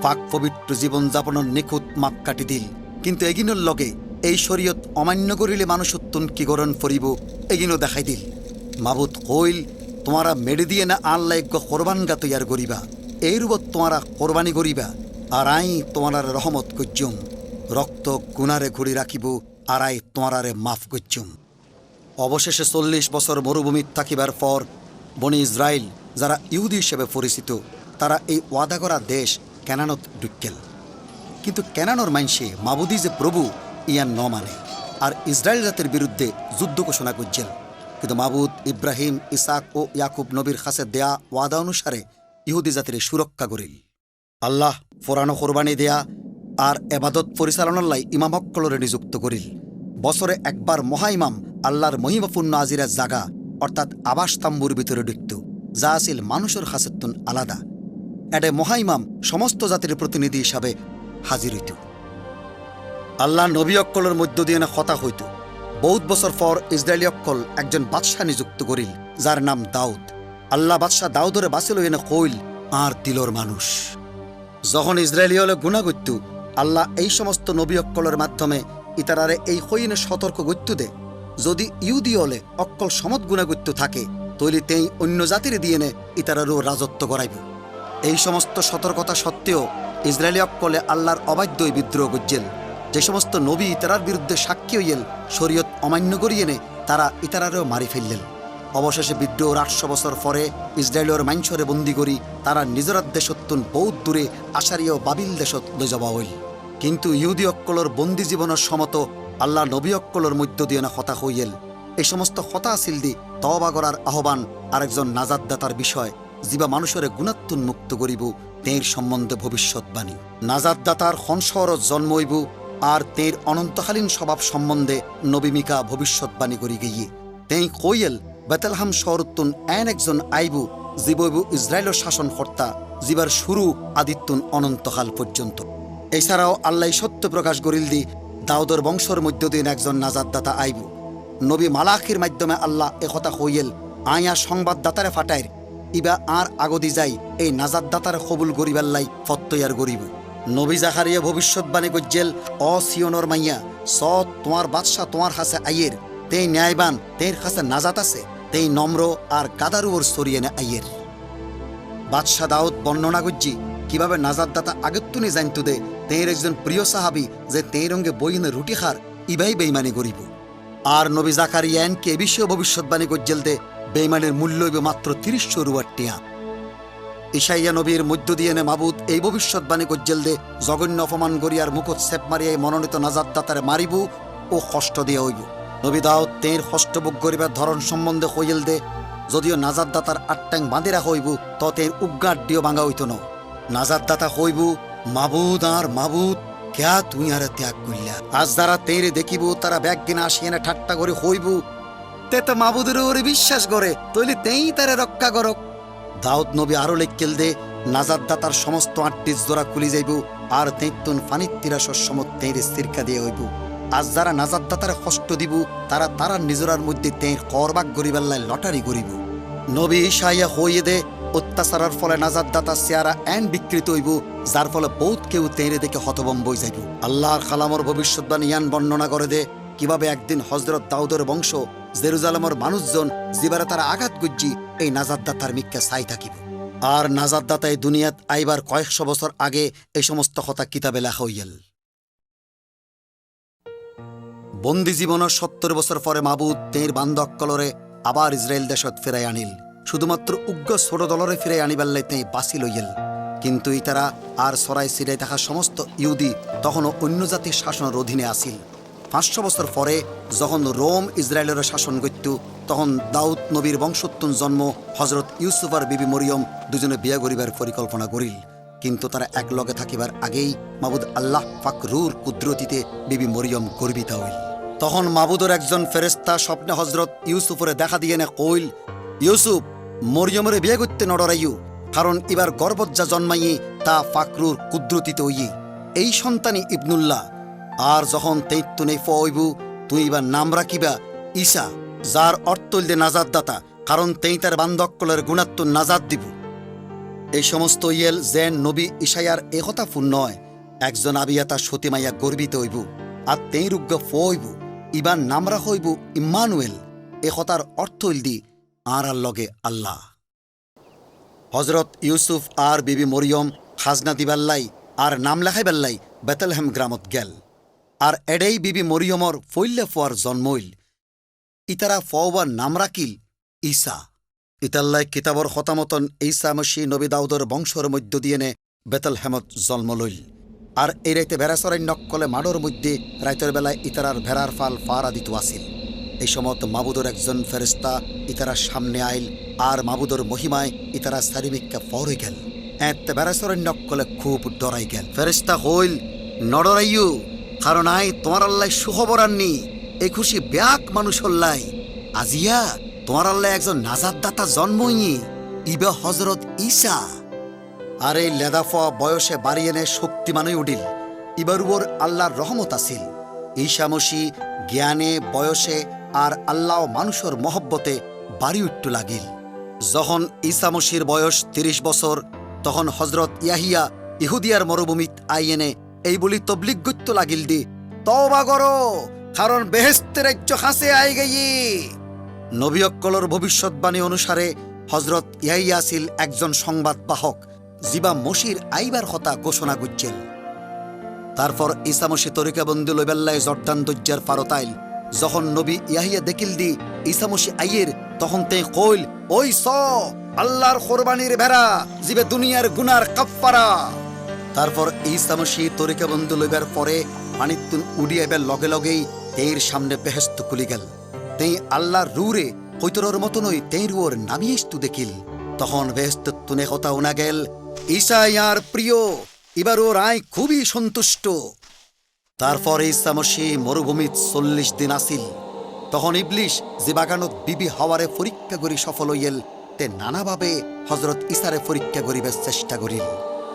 পাক পবিত্র জীবনযাপনের নিখুঁত মাপ কাটি দিল। কিন্তু এগিনোর লগে এই শরীয়ত অমান্য করিলে মানুষ উত্তন কি গরণ করিব এগিনো দেখাই দিল। মাবুদ কইল তোমারা মেডে দিয়ে না আল্লাহ কোরবান গা তৈয়ার করিবা, এই রূপত তোমারা কোরবানি করিবা আর আই তোমার রহমত করছুম, রক্ত গুনারে ঘুরি রাখিব আর আই তোমারে মাফ করছুম। অবশেষে 40 বছর মরুভূমিত থাকিবার পর বনি ইসরায়েল যারা ইহুদি হিসেবে পরিচিত তারা এই ওয়াদা করা দেশ কেনানত ঢুকেল। কিন্তু কেনানোর মাইনসে মাবুদি যে প্রভু ইয়ান ন মানে আর ইসরায়েল জাতির বিরুদ্ধে যুদ্ধ ঘোষণা করছেন। কিন্তু মাবুদ ইব্রাহিম ইসাক ও ইয়াকুব নবীর কাছে দেয়া ওয়াদা অনুসারে ইহুদি জাতির সুরক্ষা করিল। আল্লাহ ফোরানো কোরবানি দেয়া আর এবাদত পরিচালনার লাই ইমামক্কলরে নিযুক্ত করিল। বছরে একবার মহাইমাম আল্লাহর মহিমাপূর্ণ আজিরা জাগা অর্থাৎ আবাস তাম্বুর ভিতরে ঢুকত, যা আছিল মানুষের হাসেতুন আলাদা। এডে মহাইমাম সমস্ত জাতির প্রতিনিধি হিসাবে হাজির হইত। আল্লাহ নবী অক্কলের মধ্য দিয়ে না কথা হইত। বহুত বছর পর ইসরায়েলি অক্কল একজন বাদশাহ নিযুক্ত করিল, যার নাম দাউদ। আল্লাহ বাদশাহ দাউদরে বাঁচিল এনে কইল আর দিলর মানুষ। যখন ইসরায়েলি হলে গুণা করত, আল্লাহ এই সমস্ত নবী অক্কলের মাধ্যমে ইতারারে এই কইনে সতর্ক গত্য দে, যদি ইহুদি হলে অক্কল সমত গুণাগত্য থাকে তৈলি তেই অন্য জাতির দিয়ে নে ইতারারও রাজত্ব করাইব। এই সমস্ত সতর্কতা সত্ত্বেও ইসরায়েলি অক্কলে আল্লাহর অবাধ্যই বিদ্রোহ করছেন। যে সমস্ত নবী ইতারার বিরুদ্ধে সাক্ষী হইয়েল শরীয়ত অমান্য করিয়ে নে তারা ইতারারেও মারি ফেললেন। অবশেষে বিদ্রোহ 800 বছর পরে ইসরায়েলের মাইনসরে বন্দি করি তারা নিজেরার দেশত্তুন বহুত দূরে আশারীয় বাবিল দেশত লই যাওয়া হইল। কিন্তু ইহুদি অক্কলর বন্দি জীবনের সমত আল্লাহ নবী অক্কলর মধ্য দিয়ে না হতা হইয়েল। এই সমস্ত হতা আসিল দি তওবা করার আহ্বান আরেকজন নাজাদদাতার বিষয়, যিবা মানুষের গুণাত্তুন মুক্ত করিব তের সম্বন্ধে ভবিষ্যৎবাণী। নাজাদদাতার হনসরত জন্ম হইব আর তের অনন্তকালীন স্বভাব সম্বন্ধে নবীমিকা ভবিষ্যৎবাণী করি গিয়ে তেই কইয়েল বেতেলহাম শহরতুন এন একজন আইবু জীবইবু ইসরায়েলের শাসনকর্তা, জীবার শুরু আদিত্যুন অনন্তকাল পর্যন্ত। এছাড়াও আল্লাহ সত্য প্রকাশ করিল দি দাউদর বংশর মধ্য দিয়ে একজন নাজাদদাতা আইবু। নবী মালাখির মাধ্যমে আল্লাহ একথা কইয়েল আয়া সংবাদদাতারে ফাটাইর ইবা আর আগদি যাই এই নাজাদদাতারে কবুল গরিবাল্লাই ফত্তয়ার গরিব। নবী জাকারিয়া ভবিষ্যৎবাণী করজেল অ সিয়নর মাইয়া স তোমার বাদশাহ তোমার কাছে আইয়ের, তেই ন্যায়বান তের কাছে নাজাত আছে, তেই নম্র আর কাদারুর সরিয়ে নে আইয়ের। বাদশাহ দাউদ বর্ণনা করছি কিভাবে নাজাদদাতা আগেতুনি জানতো দে তের একজন প্রিয় সাহাবি যে তের রঙে বইনে রুটি খার ইবাই বেইমানি করিব। আর নবী জাকারিয়ানকে এ বিষয়ে ভবিষ্যৎবাণী করজেল দে বেইমানের মূল্য হইবে মাত্র ৩০০ রুয়ার টিয়া। ইসাইয়া নবীর মধ্য দিয়ে নে মাবুদ এই ভবিষ্যৎবাণী করজেল দে জঘন্য অপমান করিয়ার মুখত সেপ মারিয়াই মনোনীত নাজাদদাতারে মারিব ও কষ্ট দিয়া হইব। নবী দাউদ তের কষ্টভোগ করিবার ধরন সম্বন্ধে কইল দে যদিও নাজাদদাতার আট্টাং বাঁধি রাখা হইব ত তের উগ্গাট দিও ভাঙা হইত ন। নাজাদদাতা কইব মাবুদ আর মাবুদ ক্যা তুই আর ত্যাগ করিলা। আজ যারা তেরে দেখিব তারা ব্যাগ কিনা আসিয়ে না ঠাট্টা করে হইব তে তো মাবুদের ওরে বিশ্বাস করে তৈলি তেই তারে রক্ষা করক। দাউদ নবী আরো লেখকেল দে নাজাদদাতার সমস্ত ৮টি জোড়া খুলি যাইব আর তেঁতুন ফানির তিরাশর সমত তেঁরে সিরকা দিয়ে হইব। আজ যারা নাজাদদাতার কষ্ট দিব তারা তারার নিজরার মধ্যে তেঁর করবাক গরিবাল্লায় লটারি করিব। নবী ইসাইয়া হইয়ে দে অত্যাচারের ফলে নাজাদদাতা চেহারা এন বিকৃত হইব যার ফলে বহুত কেউ তেঁরে দেখে হতবম্ব হয়ে যাইব। আল্লাহর কালামর ভবিষ্যৎবাণী ইয়ান বর্ণনা করে দে কিভাবে একদিন হজরত দাউদের বংশ জেরুজালেমের মানুষজন জিবারে তারা আঘাত গুজ্জি এই নাজাদদাতার মিক্কা চাই থাকিব। আর নাজাদদাতা এই দুনিয়াত আইবার কয়েকশো বছর আগে এই সমস্ত কথা কিতাবে লেখা হইয়াল। বন্দি জীবনের ৭০ বছর পরে মাবুদ তের বান্ধ অক্কলরে আবার ইসরায়েল দেশত ফিরাই আনিল। শুধুমাত্র উগ্র ছোট দলরে ফিরাই আনিবাল্লাই তেই বাঁচি লইয়েল। কিন্তু ইতারা আর সরাই সিরাই থাকা সমস্ত ইহুদি তখনও অন্য জাতির শাসনের অধীনে আসিল। ৫০০ বছর পরে যখন রোম ইসরায়েলের শাসন করত তখন দাউদ নবীর বংশোত্তন জন্ম হজরত ইউসুফ আর বিবি মরিয়ম দুজনে বিয়া করিবার পরিকল্পনা করিল। কিন্তু তারা এক লগে থাকিবার আগেই মাবুদ আল্লাহ ফাকরুর কুদরতিতে বিবি মরিয়ম গর্বিতা হইল। তখন মাবুদের একজন ফেরেস্তা স্বপ্নে হজরত ইউসুফরে দেখা দিয়ে নে কইল, ইউসুফ মরিয়মরে বিয়ে করতে নডরাইও, কারণ এবার গর্ভত যা জন্মাইয়ে তা ফাকরুর কুদরতিতে হইয়ে এই সন্তানই ইবনুল্লাহ। আর যখন তেইত্তু নেই ফইব তুই এবার নাম রাখিবা ঈসা, যার অর্থ হইলে নাজাদদাতা, কারণ তেই তার বান্ধক্কলের গুণাত্ম নাজাদ দিব। এই সমস্ত ইয়েল জেন নবী ইসাইয়ার একথা ফুন নয়, একজন আবিয়াতা সতীমাইয়া গর্বিত হইব আর তেই রুগ্গ ফইব ইবার নাম রাখ হইব ইম্মানুয়েল। একথার অর্থ হইল দি আর লগে আল্লাহ। হজরত ইউসুফ আর বিবি মরিয়ম খাজনা দিবাল্লাই আর নাম লেখাইবাল্লাই বেতেলহেম গ্রামত গেল। আর এডেই বিবি মরিয়মর ফইল্লে ফোয়ার জন্মইল। ইতারা ফওয়ার নাম রাখিল ঈসা। ইতাল্লাই কিতাবর খতামতন ঈসা মসি নবী দাউদর বংশর মধ্য দিয়ে নে বেতেলহেমত জন্ম লইল। আর এই রাইতে ভেড়া চড়াই নকলে মাডোর মধ্যে রাইতের বেলায় ইতারার ভেড়ার ফাল ফাড়া দিত আসিল। এই সময় মাবুদর একজন ফেরেস্তা ইতারার সামনে আইল আর মাবুদর মহিমায় ইতারা চারিমিককে ফরে গেল। এতে ভেড়া চড়াই নকলে খুব ডরাই গেল। ফেরেস্তা হইল, নডরাইও, কারণ আই তোমার আল্লাহ সুখবর আননি, এই খুশি ব্যাক মানুষ হল্লাই। আজিয়া তোমার আল্লাহ একজন নাজাদদাতা জন্মই, ইবা হজরত ঈসা। আর এই লেদাফা বয়সে বাড়ি এনে শক্তিমানই উঠিল। ইবার উপর আল্লাহর রহমত আসিল। ঈসা মসিহ জ্ঞানে বয়সে আর আল্লাহ মানুষের মহব্বতে বাড়ি উঠতে লাগিল। যখন ঈসা মসির বয়স 30 বছর, তখন হজরত ইয়াহিয়া ইহুদিয়ার মরুভূমিত আই এনে এই বলি তবলিগ গত্য লাগিল দি, তওবা করো, কারণ বেহেস্তের রাজ্য কাছে আই গেই। নবী অক্কলর ভবিষ্যৎবাণী অনুসারে হজরত ইয়াহিয়া ছিল একজন সংবাদ বাহক, জিবা মসির আইবার কথা ঘোষণা করছেন। তারপর ঈসা মসি তরিকাবন্দি লইবেল্লায় জর্দান দজ্জার ফারতাইল। যখন নবী ইয়াহিয়া দেখিল দি ঈসা মসি আইয়ের, তখন তে কইল, ওই স আল্লাহর কোরবানির ভেড়া, জিবে দুনিয়ার গুনার কাফফারা। তারপর ঈসা মসি তরিকাবন্দি লইবার পরে পানিতুন উড়িয়াইবার লগে লগেই তের সামনে বেহেস্ত খুলি গেল। তেই আল্লাহর রুরে কৈতরর মতনই তেই রুয়োর নামিয়ে ইস্তু দেখিল। তখন বেহেস্ত তুনে কথা উনা গেল, ঈসা ইয়ার প্রিয়, এবার ওর আয় খুবই সন্তুষ্ট। তারপর ঈসা মসিহ মরুভূমিত 40 দিন আসিল। তখন ইবলিশ যে বাগানত বিবি হাওয়ারে পরীক্ষা করি সফল হইল, তে নানাভাবে হজরত ঈসারে পরীক্ষা করিবার চেষ্টা করিল,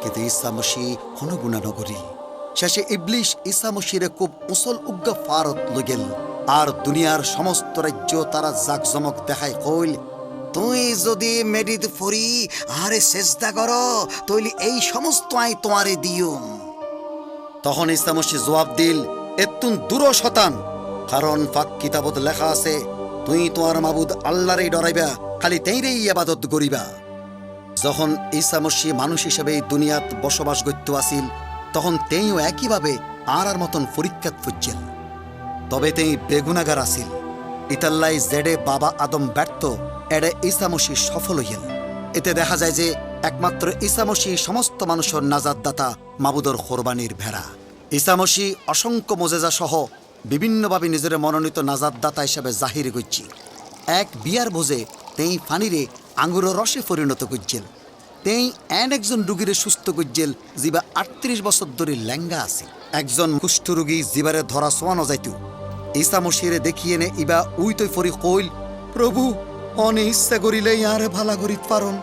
কিন্তু ঈসা মসিহ হনগুণা নগরিল। শেষে ইবলিশ ঈসা মসিরে খুব উসল উগ্গা ফারত লইগেল। আর দুনিয়ার সমস্ত রাজ্য তারা জাকজমক দেখায় কইল, তুই যদি মেডিত ফরি আরে চেষ্টা করো, তইলি এই সমস্ত আই তোমারে দিও। তখন ঈসা মসিহ জবাব দিল, এতুন দূর শতান, কারণ পাক কিতাবত লেখা আছে, তুই তোমার মাবুদ আল্লাহরে ডরাইবা, খালি তেইরেই ইবাদত করিবা। যখন ঈসা মসিহ মানুষ হিসেবে দুনিয়াত বসবাস করতে আসিল, তখন তেইও একইভাবে আর মতন পরীক্ষাত ফুটছেন। তবে তেই বেগুনাগার আসিল। ইতাল্লাই জেডে বাবা আদম ব্যর্থ, এডে ঈসা মসিহ সফল হইল। এতে দেখা যায় যে একমাত্র ঈসা মসিহ সমস্ত মানুষের নাজাতদাতা, মাবুদর কোরবানির ভেড়া। ঈসা মসিহ অসংখ্য মোজেজা সহ বিভিন্নভাবে নিজের মনোনীত নাজাতদাতা হিসেবে জাহির করছি। এক বিয়ার ভোজে তেই ফানিরে আঙ্গুরের রসে পরিণত করছেন। তেই একজন রুগীরে সুস্থ করছেন, জিবা 38 বছর ধরে ল্যাঙ্গা আছে। একজন কুষ্ঠরোগী জিবারে ধরা সোয়ানো যাইত। ঈসা মসিহরে দেখিয়ে নে ইবা উইতই ফরি কইল, প্রভু অনে ইচ্ছা করিলে ইয়ারে ভালা করিত পারন।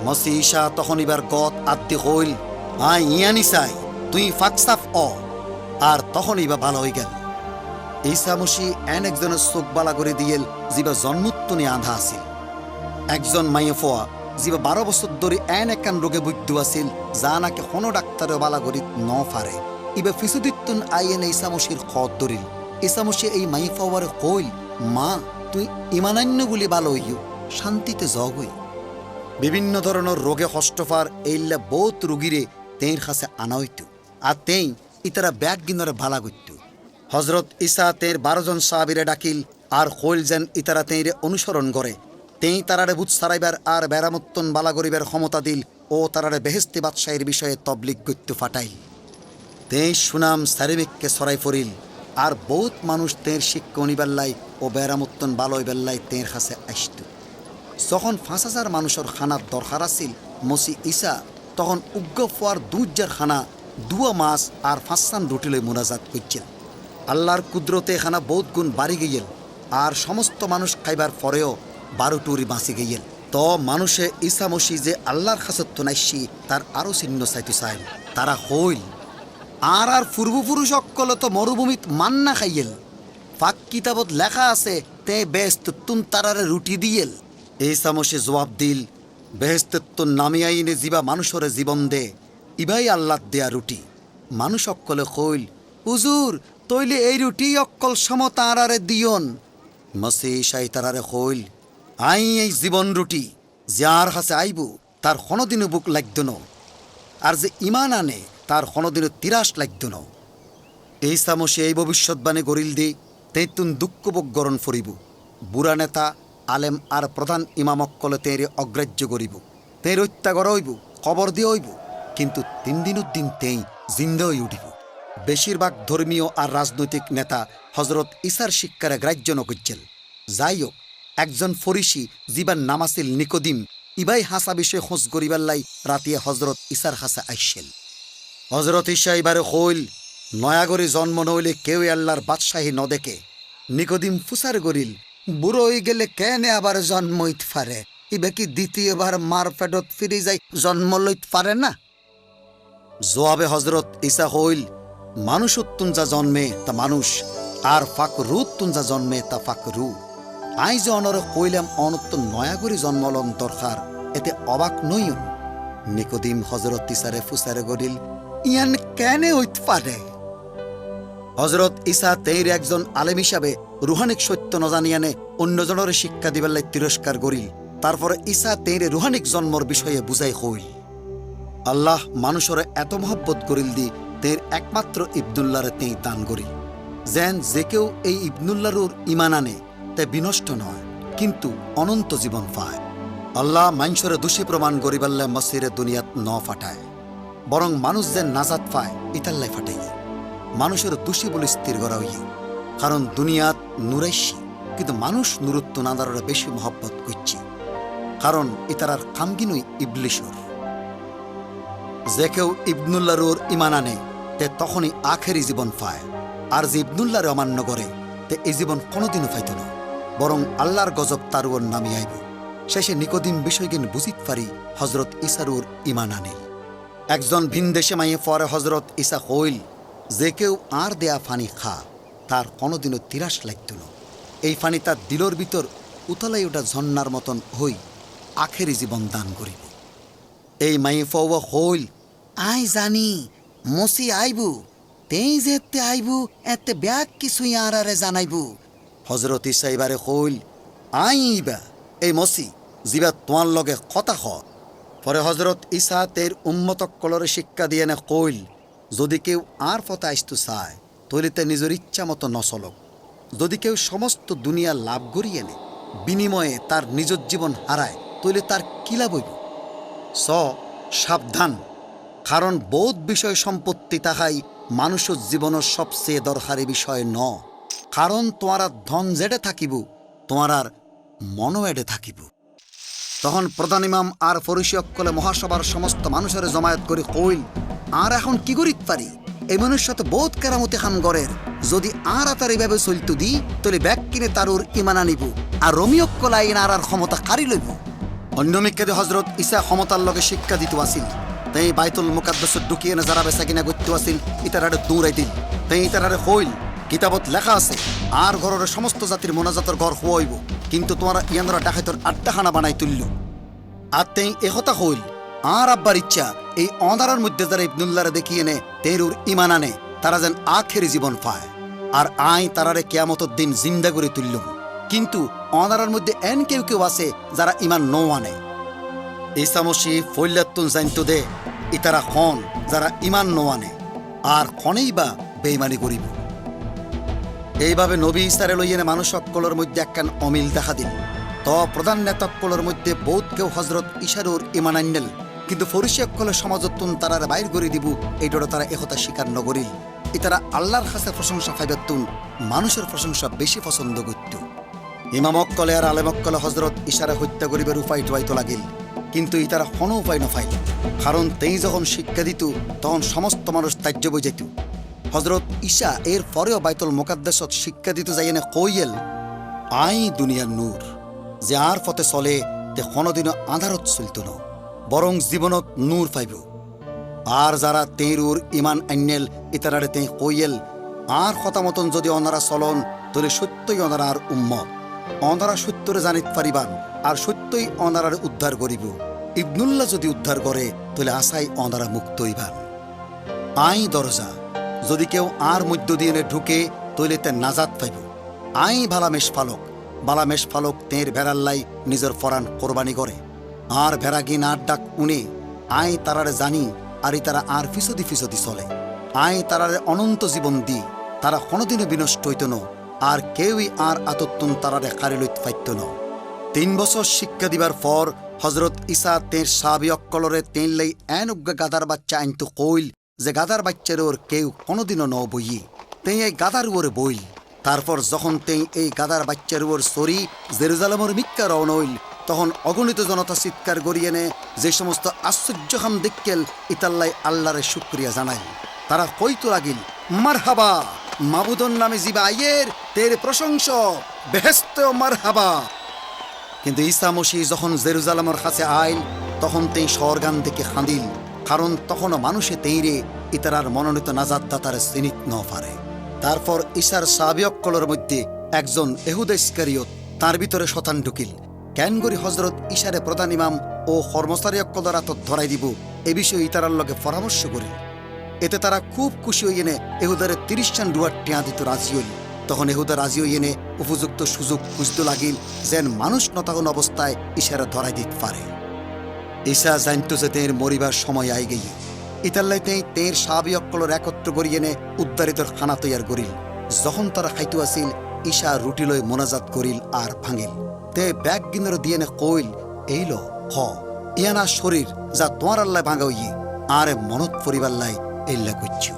মসি ঈসা তখন ইবার গত আত্মি কইল, আই ইয়ানি চাই, তুই ফাকসাফ আর তখন ইবা ভালো হয়ে গেল। ঈসা মসিহ একজনের চোখ বালা করে দিয়েল, জিবা জন্মোত্তনি আধা আছিল। একজন মাইয়ে ফোয়া জিবা 12 বছর ধরে একান রোগে বুদ্ধ আছিল, যা নাকি কোনো ডাক্তারে বালা করি ন পারে। ইবা ফিসুদিত্তুন আইয়েন ঈসা মসির খত ধরিল। ঈসা মসিহ এই মাইয়ে ফোয়ারে কইল, মা তুই ইমানান্যগুলি ভালো হইও, শান্তিতে জগ হই। বিভিন্ন ধরনের রোগে হষ্টফার এইল্লা বহুত রুগীরে তেইর কাছে আনা হইত, আর তেই ইতারা ব্যাগ গিনরে ভালা করত। হজরত ঈসা তের 12 জন সাহাবীরে ডাকিল আর কইল যেন ইতারা তেইরে অনুসরণ করে। তেই তারারে বুঝ সারাইবার আর বেড়ামত্তন বালা করিবার ক্ষমতা দিল ও তারারে বেহেস্তি বাদশাহীর বিষয়ে তবলিগ গত্য ফাটাইল। তেই সুনাম সারিমিককে সরাই ফরিল, আর বহুত মানুষ তের শিক্ষা নিবেল্লাই ও বেড়ামত্তন বালয় বেল্লাই তের কাছে আসত। যখন 5000 মানুষের খানার দরকার আছিল মসি ঈসা, তখন উগ্র ফোয়ার 2000 খানা, 2 মাছ আর 5 রুটি লই মোনাজাত করছেন। আল্লাহর কুদরতে খানা বহুত গুণ বাড়ি গিয়েল, আর সমস্ত মানুষ খাইবার পরেও 12 টুরি বাঁচি গিয়েল। তো মানুষে ঈসা মসিহ যে আল্লাহর খাসত্ব নাইসি তার আরো চিহ্ন চাইতে চাইল। তারা হইল, আর পূর্বপুরুষ অক্কল তো মরুভূমিত মান্না খাইয়েল, পাক কিতাবত লেখা আছে তে বেহেস্তুন তারারে রুটি দিয়েল। ঈসা মসিহ জবাব দিল, বেহেস্তুন নামি আইনে জিবা মানুষরে জীবন দে, ইবাই আল্লাহ দেয়া রুটি। মানুষ অক্কলে কইল, হুজুর তৈলে এই রুটি অক্কল সম তারারে দিয়ন। মসিহ ঈসাই তারারে কইল, আই এই জীবন রুটি, যার কাছে আইব তার কোনোদিনও বুক লাগত ন, আর যে ইমান আনে তার কোনোদিনও তিরাস লাগত ন। ঈসা মসিহ এই ভবিষ্যৎবাণী গরিল দি তেইতুন দুঃখভোগ গরণ ফরিব। বুড়া নেতা আলেম আর প্রধান ইমামক্কলে তেরে অগ্রাহ্য করিব, তের হত্যা করা হইব, কবর দিয়ে হইব। কিন্তু 3 দিনের দিন তেই জিন্দা হয়ে উঠিব। বেশিরভাগ ধর্মীয় আর রাজনৈতিক নেতা হজরত ঈসার শিক্ষারে গ্রাহ্য নকরছেন। যাই হোক, একজন ফরিসি যিবার নাম আছিল নিকোদিম, ইবাই হাসা বিষয়ে খোঁজ করিবার লাই রাতিয়ে হজরত ঈসার হাসা আইসেল। হজরত ঈসা এবারে কইল, নয়াগরে জন্ম নইলে কেউ আল্লাহর বাদশাহী ন দেখে। নিকোদিম ফুসার গরিল, বুড়ো হয়ে গেলে কেনে আবার জন্ম হইতে পারে? ইবে কি দ্বিতীয়বার মার পেটত ফিরে যাই জন্ম লইতে পারে না? জবাবে হজরত ঈসা কইল, মানুষ উত্তুন যা জন্মে তা মানুষ, আর ফাকরু উত্তুন যা জন্মে তা ফাকরু। আই যে অনরে কইলাম অনত্ত নয়াগরি জন্মলন দরকার, এতে অবাক নইও। নিকোদিম হজরত ঈসারে ফুসারে গরিল, ইয়ান কেনে হইতে পারে? হজরত ঈসা তেইর একজন আলেম হিসাবে রুহানিক সত্য ন জানিয়ানে অন্যজনের শিক্ষা দিবার লাই তিরস্কার করিল। তারপরে ঈসা তেইরে রুহানিক জন্মর বিষয়ে বুঝাই কইল। আল্লাহ মানুষরে এত মহব্বত করিল দি তের একমাত্র ইবনুল্লাহরে তেই দান করিল, যেন যে কেউ এই ইবনুল্লাহর ইমান আনে তে বিনষ্ট নয়, কিন্তু অনন্ত জীবন পায়। আল্লাহ মানুষরে দোষী প্রমাণ করিবাল্লে মসিরে দুনিয়াত ন ফাটায়, বরং মানুষ যে নাজাত পায় ইতাল্লাই ফাটাই। মানুষের দোষী বলে স্থির করা হইয়ে, কারণ দুনিয়াত নুরাইশি, কিন্তু মানুষ নুরুত্ব নাদারে বেশি মহব্বত করছে, কারণ ইতারার কামগিনই ইবলিশর। যে কেউ ইবনুল্লাহর ইমান আনে তে তখনই আখেরি জীবন পায়, আর যে ইবনুল্লাহরে অমান্য করে তে এই জীবন কোনোদিনও পাইত না, বরং আল্লাহর গজব তার ওর নামে আইব। শেষে নিকোদিম বিষয়জ্ঞান বুঝিত পারি হজরত ঈসার ইমান আনে। একজন ভিন দেশে মাইয়ে পরে হজরত ঈসা কইল, যে কেউ আর দেয়া ফানি খা তার কোনোদিনও তিরাস লাগত না। এই ফানি তার দিলর ভিতর উতলাই ওটা ঝর্ণার মতন হই আখেরি জীবন দান করিব। এই মাইয়ে ফওয়া কইল, আই জানি মসি আইবু, তেই যেতে আইবু এতে ব্যাগ কিছুই আরে জানাইবু। হজরত ঈসা এবারে কইল, আই ইবা এই মসি জিবা তোমার লগে কথা হ। পরে হজরত ঈসা তের উম্মতক কলরে শিক্ষা দিয়ে না কইল, যদি কেউ আর পথে আসতে চায় তৈলে তে নিজের ইচ্ছা মতো নচলক। যদি কেউ সমস্ত দুনিয়া লাভ করিয়ে নে বিনিময়ে তার নিজের জীবন হারায় তৈলে তার কি লাভ হইব? সাবধান, কারণ বহুত বিষয় সম্পত্তি তাহাই মানুষের জীবনের সবচেয়ে দরকারি বিষয় ন। কারণ তোমার ধন যেটে থাকিব তোমার আর মনও এডে থাকিব। তখন প্রধান ইমাম আর ফরিসি অক্কলে মহাসভার সমস্ত মানুষের জমায়েত করে কইল, আর এখন কি করিত পারি? এই মানুষের সাথে বহুত কেরামতি খান গড়ের, যদি আর তার এইভাবে চলতু দি তলে ব্যাগ কিনে তার ওর ইমান আনিব, আর রমি অক্কল আইন আর ক্ষমতা কারি লইব। অন্য মিক্কাদে হজরত ঈসা ক্ষমতার লগে শিক্ষা দিত আসিল, তাই বাইতুল মুকাদ্দাসত ঢুকিয়ে না যারা বেচা কিনা করতে আসিল ইতারারে দৌড়াই দিল। তাই ইতারারে কইল, কিতাবত লেখা আছে আর ঘরের সমস্ত জাতির মোনাজাতের ঘর হইব, কিন্তু তোমার ইয়ানরা ডাকাইতর আড্ডাখানা বানাই তুলল। আর তেই একথা কইল, আর আব্বার ইচ্ছা এই অন্ধারের মধ্যে যারা ইবনুল্লাহরে দেখিয়ে নে তেরুর ইমান আনে তারা যেন আখেরি জীবন পায়, আর আই তারারে কিয়ামতের দিন জিন্দা করে তুললুম। কিন্তু অন্ধারের মধ্যে এন কেউ কেউ আছে যারা ইমান নৌ আনে। ঈসা মসিহ ফৈল্যাতুন জানতো দে ইতারা খন যারা ইমান নৌ আনে, আর খনেই বা বেইমানি করিব। এইভাবে নবী ঈসারে লইয়েনে মানুষ অক্কলের মধ্যে একখান অমিল দেখা দিল। তো প্রধান নেতাক্কলের মধ্যে বহুত কেউ হজরত ঈসারুর ইমান আনল, কিন্তু ফরিসি অক্কলের সমাজতুন তারার বাইর করে দিব এইটা তারা একথা স্বীকার নগরিল। ইতারা আল্লাহর কাছে প্রশংসা ফাইবাতুন মানুষের প্রশংসা বেশি পছন্দ করত। ইমাম অক্কলে আর আলেম অক্কলে হজরত ঈসারে হত্যা করিবার উপায় টুয়াইতে লাগিল, কিন্তু ইতারা কোনো উপায় নফাইল, কারণ তেই যখন শিক্ষা দিত তখন সমস্ত মানুষ তাজ্য বই যেত। হজরত ঈসা এর পরেও বাইতুল মুকাদ্দাসত শিক্ষা দিতে যাইনে কইয়েল, আই দুনিয়ার নূর, যে আর পথে চলে তে কোনোদিনও আধারত চলত না, বরং জীবনত নূর পাইব। আর যারা তেঁরুর ইমান আন্নেল ইতারারে তেঁ কইয়েল, আর কথা মতন যদি অনারা চলন তলে সত্যই অনারা আর উম্মত, অনারা সত্যরে জানিত পারিবান আর সত্যই অনারার উদ্ধার করিব। ইবনুল্লাহ যদি উদ্ধার করে তলে আশাই অনারা মুক্ত হইবান। আই দরজা, যদি কেউ আর মধ্য দিয়ে ঢুকে তৈলে তে নাজাত পাইব। আই ভালামেশ ফালক, বালামেশ ফালক তেঁর ভেড়াল্লাই নিজের ফরান কোরবানি করে, আর ভেড়া গিন আর ডাক উনে আই তারারে জানি, আর তারা আর ফিসদি ফিসদি চলে। আই তারারে অনন্ত জীবন দি, তারা কোনোদিনও বিনষ্ট হইত ন, আর কেউই আর আতত্তুন তারারে কারি লইত পাইত ন। 3 বছর শিক্ষা দিবার পর হজরত ঈসা তের সাবি অক্কলরে তেন লাই এন উগ্গা গাদার বাচ্চা আইনতো কইল যে গাদার বাচ্চার ওর কেউ কোনোদিনও ন বইয়ে তেই এই গাদার ওরে বইল। তারপর যখন তেই এই গাদার বাচ্চার ওর সরি জেরুজালেমর মিক্কা রওনা হইল, তখন অগণিত জনতা চিৎকার গড়িয়ে নে যে সমস্ত আশ্চর্যখাম দেখকেল ইতাল্লাই আল্লাহরে শুক্রিয়া জানাই। তারা কইতো লাগিল, মারহাবা মাবুদন নামে জিবা আইয়ের তের প্রশংস বেহেস্তে মারহাবা। কিন্তু ঈসা মসিহ যখন জেরুজালেমের কাছে আইল, তখন তেই স্বর্গান দেখে খাঁদিল, কারণ তখনও মানুষে তেইরে ইতারার মনোনীত নাজাতদাতারে চিনিত ন পারে। তারপর ঈসার সাহাবী অক্কলের মধ্যে একজন এহুদা ইস্কারিয়ত তার ভিতরে শতান ঢুকিল। কেন করি হজরত ঈসারে প্রধান ইমাম ও কর্মচারী অক্কলর হাতত ধরাই দিব এ বিষয়ে ইতারার লগে পরামর্শ করিল। এতে তারা খুব খুশি হই এনে এহুদারে ৩০ টান ডুয়ার টিয়া দিত রাজি হইল। তখন এহুদা রাজি হই এনে উপযুক্ত সুযোগ খুঁজতে লাগিল যেন মানুষ নতাগন অবস্থায় ঈসারে ধরাই দিতে পারে। ঈসা জানতো যে তের মরিবার সময় আই গেই। ইতাল্লাই তের সাহাবী অক্কলর একত্র করি এনে উদ্ধারিতর খানা তৈয়ার করিল। যখন তারা খাইতো আসিল, ঈসা রুটি লই মোনাজাত করিল আর ভাঙিল। তে ব্যাগ গিনের দিয়ে নে কইল, এইল হ ইয়ানা শরীর যা তোমার আল্লাহ ভাঙা হইয়ে আর মনত পরিবাল্লাই এল্লা করছি।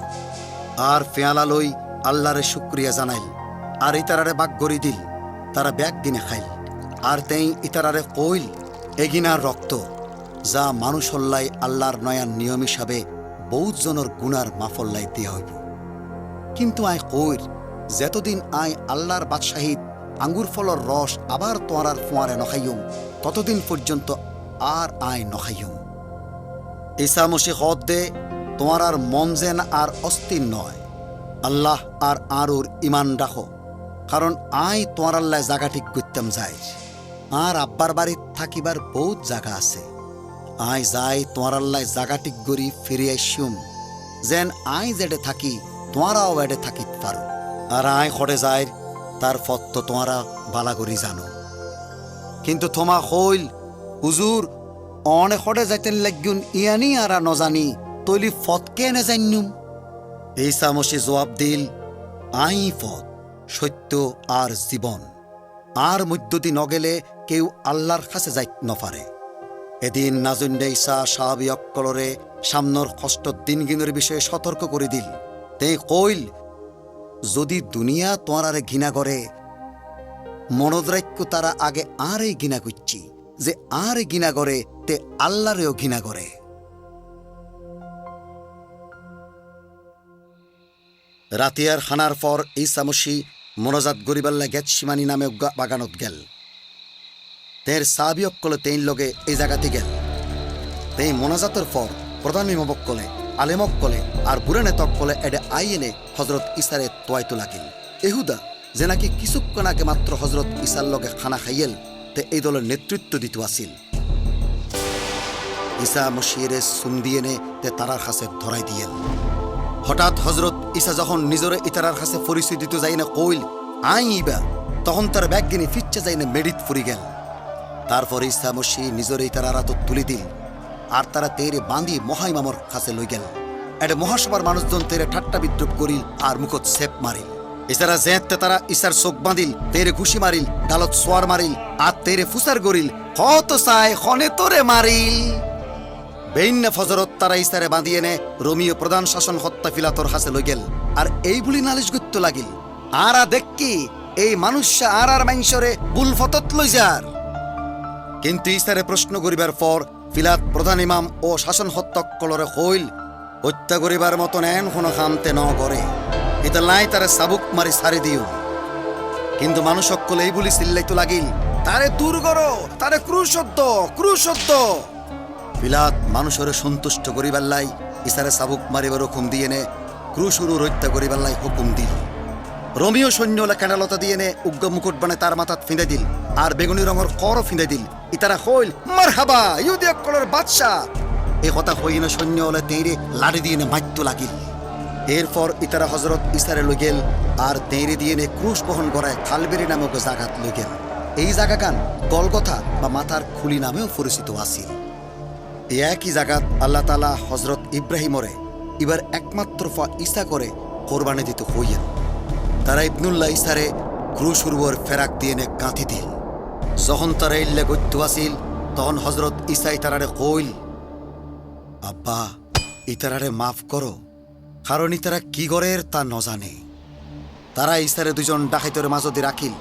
আর ফেয়ালা লই আল্লাহরে শুক্রিয়া জানাইল আর ইতারারে বাগ গড়ি দিল। তারা ব্যাগ দিনে খাইল আর তেই ইতারারে কইল, এগিনার রক্ত যা মানুষ হল্লাই আল্লাহর নয়ার নিয়ম হিসাবে বহুত জনের গুনার মাফল্লাই দেয়া হইব। কিন্তু আয় কইর যেতদিন আয় আল্লাহর বাদশাহিদ আঙ্গুর ফলর রস আবার তোয়ারার ফোয়ারে নখাইম, ততদিন পর্যন্ত আর আয় নখাইম। ঈসা মসিহ হদ দে তোমার আর মন যেন আর অস্থির নয়, আল্লাহ আর আরুর ইমান রাখো, কারণ আয় তোমার আল্লাহ জায়গা ঠিক করতাম যাই। আর আব্বার বাড়ির থাকিবার বহুত জায়গা আছে। আয় যাই তোমার আল্লাহ জায়গা ঠিক করি ফিরে আসুম, যেন আয় যেডে থাকি তোমারাও এডে থাকিত পারো। আর আয় খড়ে যায় তার ফত তো তোমারা বালা করি জানো। কিন্তু তোমা হইল, হুজুর অনে খড়ে যাইতেন লাগুন ইয়ানি আর নজানি তৈলি ফত কে নে জান্যুম। ঈসা মসিহ জবাব দিল, আই পথ সত্য আর জীবন, আর মধ্যদি নগেলে কেউ আল্লাহর কাছে যাইত নপারে। এদিন নাজুন্ডে ঈসা সাহাবী অক্কলরে সামনের কষ্ট দিনগিনের বিষয়ে সতর্ক করে দিল। তে কইল, যদি দুনিয়া তোমারে ঘৃণা করে মনোদ্রাক্য তারা আগে আর এই ঘৃণা করছি, যে আর ঘৃণা করে তে আল্লাহরেও ঘৃণা করে। রাতিয়ার খানার পর ঈসা মসিহ মোনাজাত গরিবাল্লা গেতসিমানি নামে বাগানত গেল। তের সাহাবী অক্কলে তেইন লগে এই জায়গাতে গেল। তেই মোনাজাতের পর প্রধান ইমামকলে আলেমকলে আর বুড়ে নেতকলে এডে আই এনে হজরত ঈসারে তোয়াইতো লাগিল। এহুদা যে নাকি কিছুক্ষণ আগে মাত্র হজরত ঈসার লগে খানা খাইয়েল, তে এই দলের নেতৃত্ব দিত আসিল। ঈসা মসিহের সুম দিয়ে নে তে তারার কাছে ধরাই দিয়েল। হঠাৎ হজরত ঈসা যখন নিজরে ইতারার কাছে পরিচয় দিতে যাই না কইল, আই ইবা, তখন তার ব্যাগ গিনি ফিচ্ছে যাই না মেডিত ফুরি গেল। তারপর ঈসা মসিহ নিজরে ইতারার হাত তুলি দিল আর তারা তেরে বাঁধি মহাইমামর কাছে লই গেল। এটা মহাসভার মানুষজন তেরে ঠাট্টা বিদ্রুপ করিল আর মুখত সেপ মারিল। এছাড়া জেঁতে তারা ঈসার চোখ বাঁধিল, তেরে ঘুষি মারিল, গালত সোয়ার মারিল আর তেরে ফুসার গরিল, কত চাই খনে তোরে মারিল। বেইন্না ফজরত তারা ঈসারে বাঁধিয়ে নে রোমিও প্রধান শাসন হত্যা ফিলাতর হাসে লই গেল। আর এই বলি নালিশ করতে লাগিল, আরা দেখকি এই মানুষা আর মাইনসরে বুল ফতত লই যার। কিন্তু ঈসারে প্রশ্ন করিবার পর ফিলাত প্রধান ইমাম ও শাসন হত্যকলরে কইল, হত্যা করিবার মতন এন কোনো খামতে ন করে, এটা লাই তারে সাবুক মারি সারি দিও। কিন্তু মানুষ সকল এই বলি চিল্লাইতো লাগিল, তারে দূর করো, তারে ক্রুশদ্ধ ক্রুশদ্ধ। বিলাত মানুষের সন্তুষ্ট করিবার লাই ঈসারে সাবুক মারিবার হুকুম দিয়ে নে ক্রুশুরুর হত্যা করিবার লাই হুকুম দিল। রোমিও সৈন্য ক্যান্ডালতা দিয়ে নে উগ্র মুকুট বানে তার মাথাত ফিঁদে দিল আর বেগুনি রঙের করও ফিঁদে দিল। ইতারা কইল, মারহাবা ইহুদি অক্কলের বাদশা। এই কথা কইনে সৈন্য হলে তেঁড়ে লাড়ি দিয়ে নে মারতে লাগিল। এরপর ইতারা হজরত ঈসারে লই গেল আর তেঁড়ে দিয়ে নে ক্রুশ বহন করায় খালবেরি নামক জাগাত লই গেল। এই জাগাগান গলগথা বা মাথার খুলি নামেও পরিচিত আছিল। এই একই জাগাত আল্লাহ তাআলা হজরত ইব্রাহিমরে এবার একমাত্র ফা ঈসা করে কোরবানি দিতে হইয়া। তারা ইবনুল্লাহ ঈসারে ক্রুশ উর্বর ফেরাক দিয়ে নে কাঁথি দিল। যখন তারা ইল্লে গত্য আসিল তখন হজরত ঈসা ইতারারে কইল, আব্বা ইতারারে মাফ করো, কারণ ইতারা কি গরের তা ন জানে। তারা ঈসারে দুজন ডাকাইতরে মাজদি রাখিল,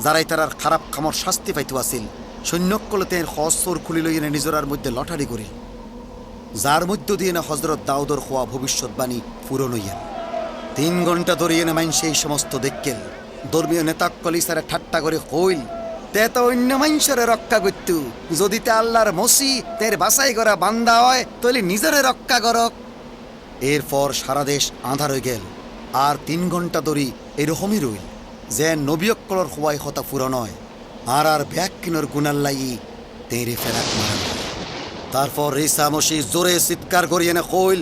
যারা ইতারার খারাপ খামর শাস্তি পাইতে আসিল। সৈন্যকলতে হস্তর খুলি লইয়ে নিজরার মধ্যে লটারি করিল, যার মধ্য দিয়ে না হজরত দাউদর খোয়া ভবিষ্যৎবাণী পূরণ হইয়ান। 3 ঘন্টা ধরিয়ে না মাইন সেই সমস্ত দেখকেল। ধর্মীয় নেতাকল ঈসারে ঠাট্টা করে কইল, তে তো অন্য মানুষের রক্ষা করতু, যদি তে আল্লাহর মসি তের বাছাই করা বান্দা হয় তাহলে নিজেরে রক্ষা করক। এরপর সারা দেশ আঁধার হয়ে গেল, আর 3 ঘন্টা ধরি এরকমই রইল যে নবীকলর খোয়াই কথা পূরণ হয়, আর ব্যাগ কিনোর গুনার লাগি তেরে ফেরাক মারান। তারপর ঈসা মসিহ জোরে চিৎকার করিয়ে না কইল,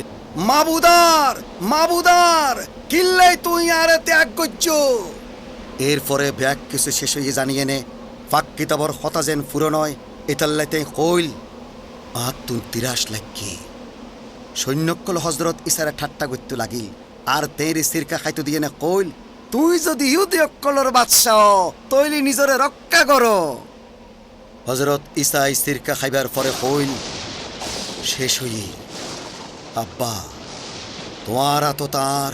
মাবুদার মাবুদার, কিল্লাই তুই আরে ত্যাগ করছ। এরপরে ব্যাগ কিছু শেষ হয়ে জানিয়ে নে পাক কিতাবর হতা যেন পূরণ হয়, এতাল্লাইতে কইল, আর তুই 30 লাখ কি। সৈন্যকল হজরত ঈসারে ঠাট্টা করতে লাগিল, আর তেরে সিরকা খাইতে দিয়ে না কইল, তুই যদি ইহুদি অক্কলর বাদশাহ তৈলি নিজরে রক্ষা করো। হজরত ঈসা সিরকা খাইবার পরে কইল, শেষ হই আব্বা, তোমার তো তার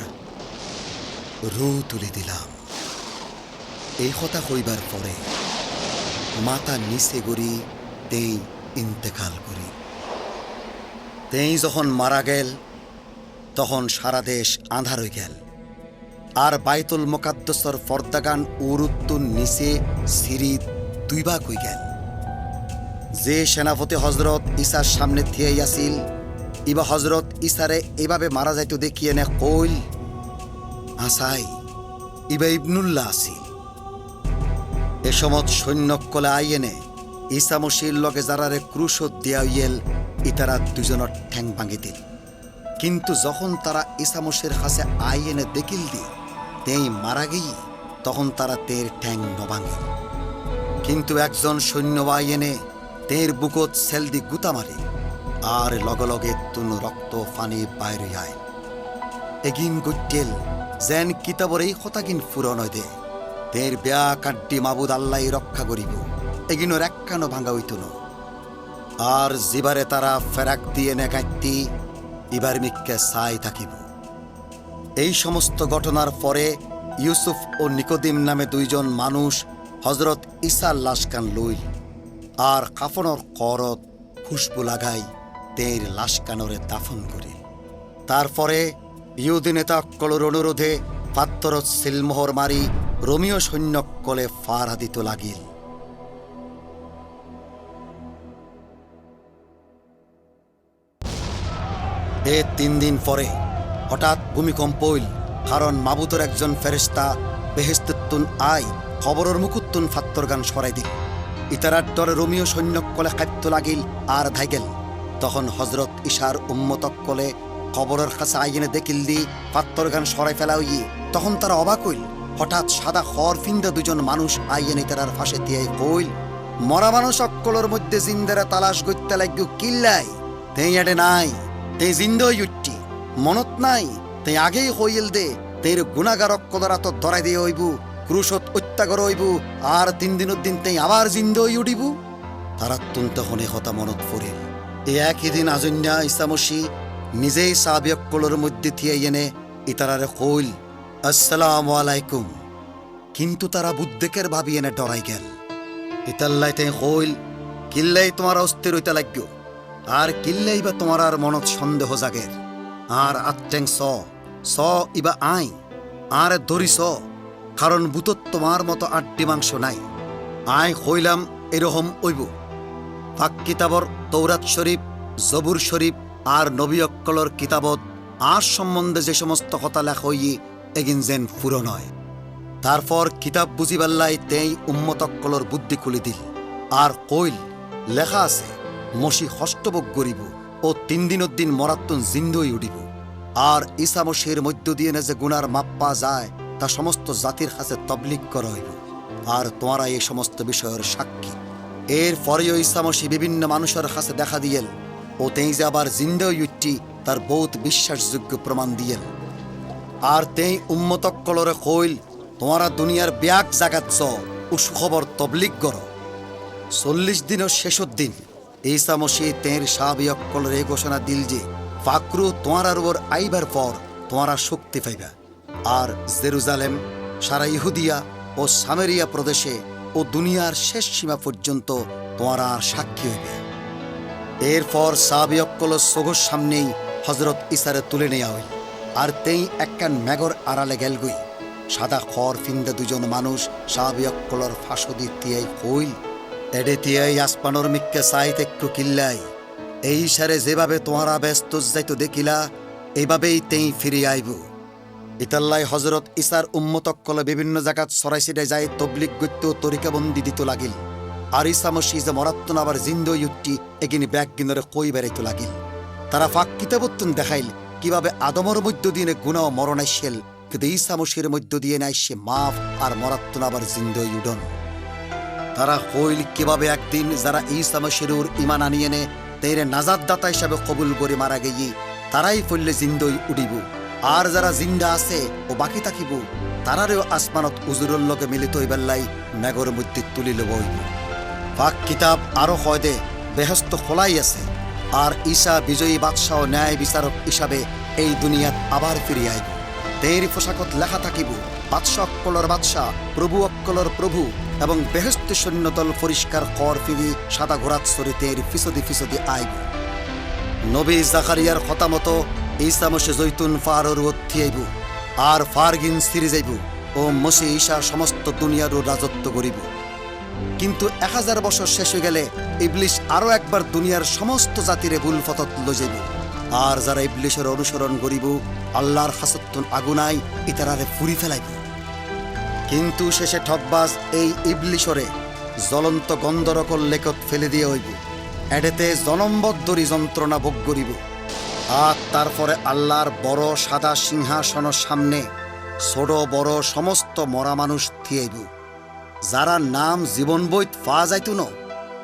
রু তুলে দিলাম। এই কথা কইবার পরে মাথা নিচে গড়ি তেই ইন্তেকাল করি। তেই যখন মারা গেল তখন সারা দেশ আঁধার হয়ে গেল, আর বাইতুল মুকাদ্দাসের ফর্দাগান উরুত্তুন নিচে সিঁড়ি 2 ভাগ হয়ে গেল। যে সেনাপতি হজরত ঈসার সামনে থিয়ে আসিল, ইবা হজরত ঈসারে এভাবে মারা যাইতো দেখিয়ে নে কইল, আসাই ইবা ইবনুল্লাহ আসিল। এ সমত সৈন্যকলে আইয়েনে ঈসা মসির লগে যারারে ক্রুশত দিয়া ইয়েল, ইতারা 2জনের ঠ্যাং ভাঙি দিল। কিন্তু যখন তারা ঈসা মসির কাছে আইয়েনে দেখিল দি তেই মারা গিয়ে, তখন তারা তের ঠ্যাং নভাঙিল। কিন্তু একজন সৈন্য আইয়েনে তের বুকত সেল দি গুতা মারি, আর লগে লগে তুন রক্ত ফানি বাইরে আয়। এগিন গইটেল যেন কিতাবর এই কথাগিন ফুরন হয় দে, তের বেয়া কাড্ডি মাবুদ আল্লাহ রক্ষা করিব, এগিনোর একখানো ভাঙা হইত না। আর জিবারে তারা ফেরাক দিয়ে নে গাইতি, ইবার মিককে চাই থাকিব। এই সমস্ত ঘটনার পরে ইউসুফ ও নিকোদিম নামে 2জন মানুষ হজরত ঈসার লাশকান লইল, আর কাফনর করত খুশবু লাগাই তের লাশকানরে দাফন করিল। তারপরে ইহুদি নেতাকলর অনুরোধে পাত্তরত সিলমোহর মারি রোমীয় সৈন্যকলে ফাড়া দিতে লাগিল। এ 3 দিন পরে হঠাৎ ভূমিকম্প হইল, কারণ মাবুতর একজন ফেরেশতা বেহেশতুন আই খবরের মুকুত্তুন ফাত্তরগান সরাই দিল। ইতারার ডরে রোমীয় সৈন্যকলে খাইতে লাগিল আর ধাইগেল। তখন হজরত ঈসার উম্মতকলে খবরের কাছে আইনে দেখিল দি ফাত্তরগান সরাই ফেলা হইয়ে, তখন তারা অবাক হইল। হঠাৎ সাদা খড় ফিন্দা 2জন মানুষ আইনে তারার ফাঁসে দিয়ে কইল, মরা মানুষ অক্কলর মধ্যে জিন্দারা তালাশ করতে লাগিও কিল্লাই, তেই এডে নাই, তে জিন্দই উঠটি মনত নাই, তে আগেই হইল দে, তের গুণাগার অক্কলরা তো ধরাই দিয়ে হইব, ক্রুশত অত্যাগর হইব, আর 3 দিনের দিন তেই আবার জিন্দই উঠিব। তারা তখন এ কথা মনত পড়িল। এই একই দিন আজন্যা ঈসা মসিহ নিজেই সাহাবিয়কলর মধ্যে থিয়ে এনে ইতারারে কইল, আসসালামু আলাইকুম। কিন্তু তারা বুদ্ধেকের ভাবি এনে ডরাই গেল। ইতাল্লাইতে কইল, কিল্লাই তোমার অস্থির হইতে লাগল, আর কিল্লাই বা তোমার আর মনত সন্দেহ জাগের, আর আত্টেং স ইবা আই আর দড়ি কারণ বুতত তোমার মতো আড্ডি মাংস নাই। আই কইলাম এরকম ওইব। পাক কিতাবর তৌরাত শরীফ, জবুর শরীফ আর নবী অক্কলর কিতাবত আর সম্বন্ধে যে সমস্ত কথা লেখা হইয়ে এগিন যেন পূরণ হয়। তারপর কিতাব বুঝিবাল্লাই তেই উম্মতক্কলর বুদ্ধি খুলি দিল, আর কইল, লেখা আছে মসি হস্তভোগ করিব ও 3 দিনের দিন মরাত্তন জিন্দই উঠিব, আর ঈসা মসির মধ্য দিয়ে যে গুনার মাপ পাওয়া যায় তা সমস্ত জাতির কাছে তবলিগ করা হইব, আর তোমরা এই সমস্ত বিষয়ের সাক্ষী। এর পরেও ঈসা মসি বিভিন্ন মানুষের কাছে দেখা দিয়েল, ও তেই যে আবার জিন্দই উঠি তার বহুত বিশ্বাসযোগ্য প্রমাণ দিয়েল। আর তেই উম্মতক্কলরে কইল, তোমরা দুনিয়ার ব্যাগ জাগাচ্ছ ও সুখবর তবলিগ করো। 40 দিনের শেষের দিন ঈসা মসিহ তের সাহাবী অক্কলের এই ঘোষণা দিল যে ফাকরু তোমার উপর আইবার পর তোমারা শক্তি পাইবা, আর জেরুজালেম, সারা ইহুদিয়া ও সামেরিয়া প্রদেশে ও দুনিয়ার শেষ সীমা পর্যন্ত তোমারা আর সাক্ষী হইবে। এরপর সাহাবী অক্কলের সগর সামনেই হজরত ঈসারে তুলে নেওয়া হইল, আর তেই একখান মেঘর আড়ালে গেলগুই। সাদা খড় ফিন্দা দুজন মানুষ সাহাবী অক্কলের ফাঁসদি তিয়াই হইল, এডে তিয়াই আসমানোর মিক্কে সাইত একটু কিল্লাই, এই সারে যেভাবে তোমারা ব্যস্ত যাইতো দেখিলা এইভাবেই তেই ফিরে আইব। ইতাল্লাই হজরত ঈসার উম্মতক্কলে বিভিন্ন জায়গাত সরাইছিডে যায় তবলিক গত্য তরিকাবন্দি দিত লাগিল, আর ঈসা মসিহ যে মরাত্তন আবার জিন্দই উঠটি এগিনি ব্যাগ গিনরে কই বেড়াইতে লাগিল। তারা ফাঁক কিতাবত্তন দেখাইল কিভাবে আদমর মধ্য দিয়ে গুণা ও মরণ আইসেল, কিন্তু ঈসা মসিহের মধ্য দিয়ে নাইসে মাফ আর মরাত্তন আবার জিন্দই উডন। তারা হইল কিভাবে একদিন যারা ঈসা মসিহুর ইমান আনিয়ে নে তেরে নাজাত দাতা হিসাবে কবুল করে মারা গেই, তারাই ফললে জিন্দই উডিব, আর যারা জিন্দা আছে ও বাকি থাকিব তারারেও আসমানত উজুরর লগে মিলিত হইবেল্লাই মেঘর মধ্যে তুলিল বইব। পাক কিতাব আরো কয় দে বেহস্ত খোলাই আছে, আর ঈসা বিজয়ী বাদশাহ ও ন্যায় বিচারক হিসাবে এই দুনিয়াত আবার ফিরে আইব। তের পোশাকত লেখা থাকিব বাদশাহ অক্কলর বাদশাহ, প্রভু অক্কলর প্রভু, এবং বেহস্ত সৈন্যদল পরিষ্কার কর ফিরি সাদা ঘোড়াত সরি তের ফিসদি ফিসদি আইব। নবী জাকারিয়ার কথা মতো ঈসা মসিহ জৈতুন ফারর উঠি আইব, আর ফারগিন সিরি যাইব ও মসিহ ঈসা সমস্ত দুনিয়ারও রাজত্ব করিব। কিন্তু 1000 বছর শেষ হয়ে গেলে ইবলিশ আরো একবার দুনিয়ার সমস্ত জাতিরে ভুল ফতত লই যাইব, আর যারা ইবলিশের অনুসরণ করিব আল্লাহর হাসত্তন আগুনাই ইতারারে ফুরি ফেলাইব। কিন্তু শেষে ঠকবাজ এই ইবলিশরে জ্বলন্ত গন্ধরকল লেকত ফেলে দিয়ে হইব, এডেতে জনমবদ্ধরি যন্ত্রণা ভোগ করিব। আর তারপরে আল্লাহর বড় সাদা সিংহাসনের সামনে ছোট বড় সমস্ত মরা মানুষ থিয়াইব, যারা নাম জীবন বইত পাওয়া যাইত ন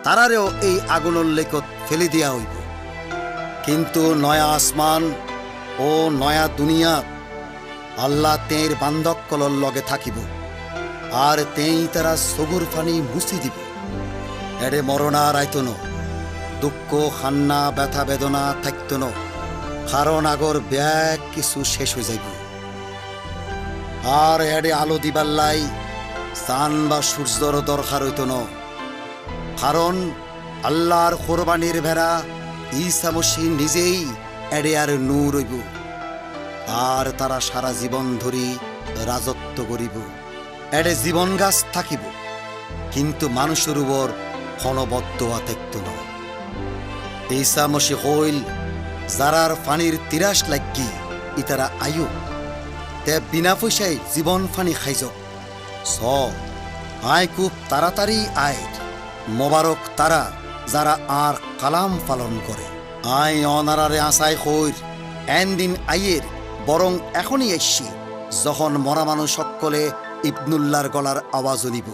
তারারেও এই আগুনের লেকত ফেলে দিয়া হইব। কিন্তু নয়া আসমান ও নয়া দুনিয়া আল্লাহ তের বান্ধবকলর লগে থাকিব, আর তেই তারা সগুর ফানি মুছি দিব। এডে মরণা রাইত ন, দুঃখ খান্না ব্যথা বেদনা থাকত ন, কারণ আগর ব্যাগ কিছু শেষ হয়ে যাইব। আর এডে আলো দিবাল্লাই চান বা সূর্যর দরকার হইত ন, কারণ আল্লাহর কোরবানির ভেড়া ঈসা মসিহ নিজেই এডে আর নূর হইব, আর তারা সারা জীবন ধরি রাজত্ব করিব। এডে জীবন গাছ থাকিব, কিন্তু মানুষের উপর ক্ষণবদ্ধ থাকত না। ঈসা মসিহ হইল যারার ফানির তিরাস লাগি ইতারা আয়ু তে বিনা পয়সায় জীবন ফানি খাইজ। আয় খুব তাড়াতাড়ি আয়, মোবারক তারা যারা আর কালাম পালন করে। আয় অনারারে আশায় কইর এন দিন আইয়ের, বরং এখনই এসছি যখন মরা মানুষ সকলে ইবনুল্লাহর গলার আওয়াজ উনিব,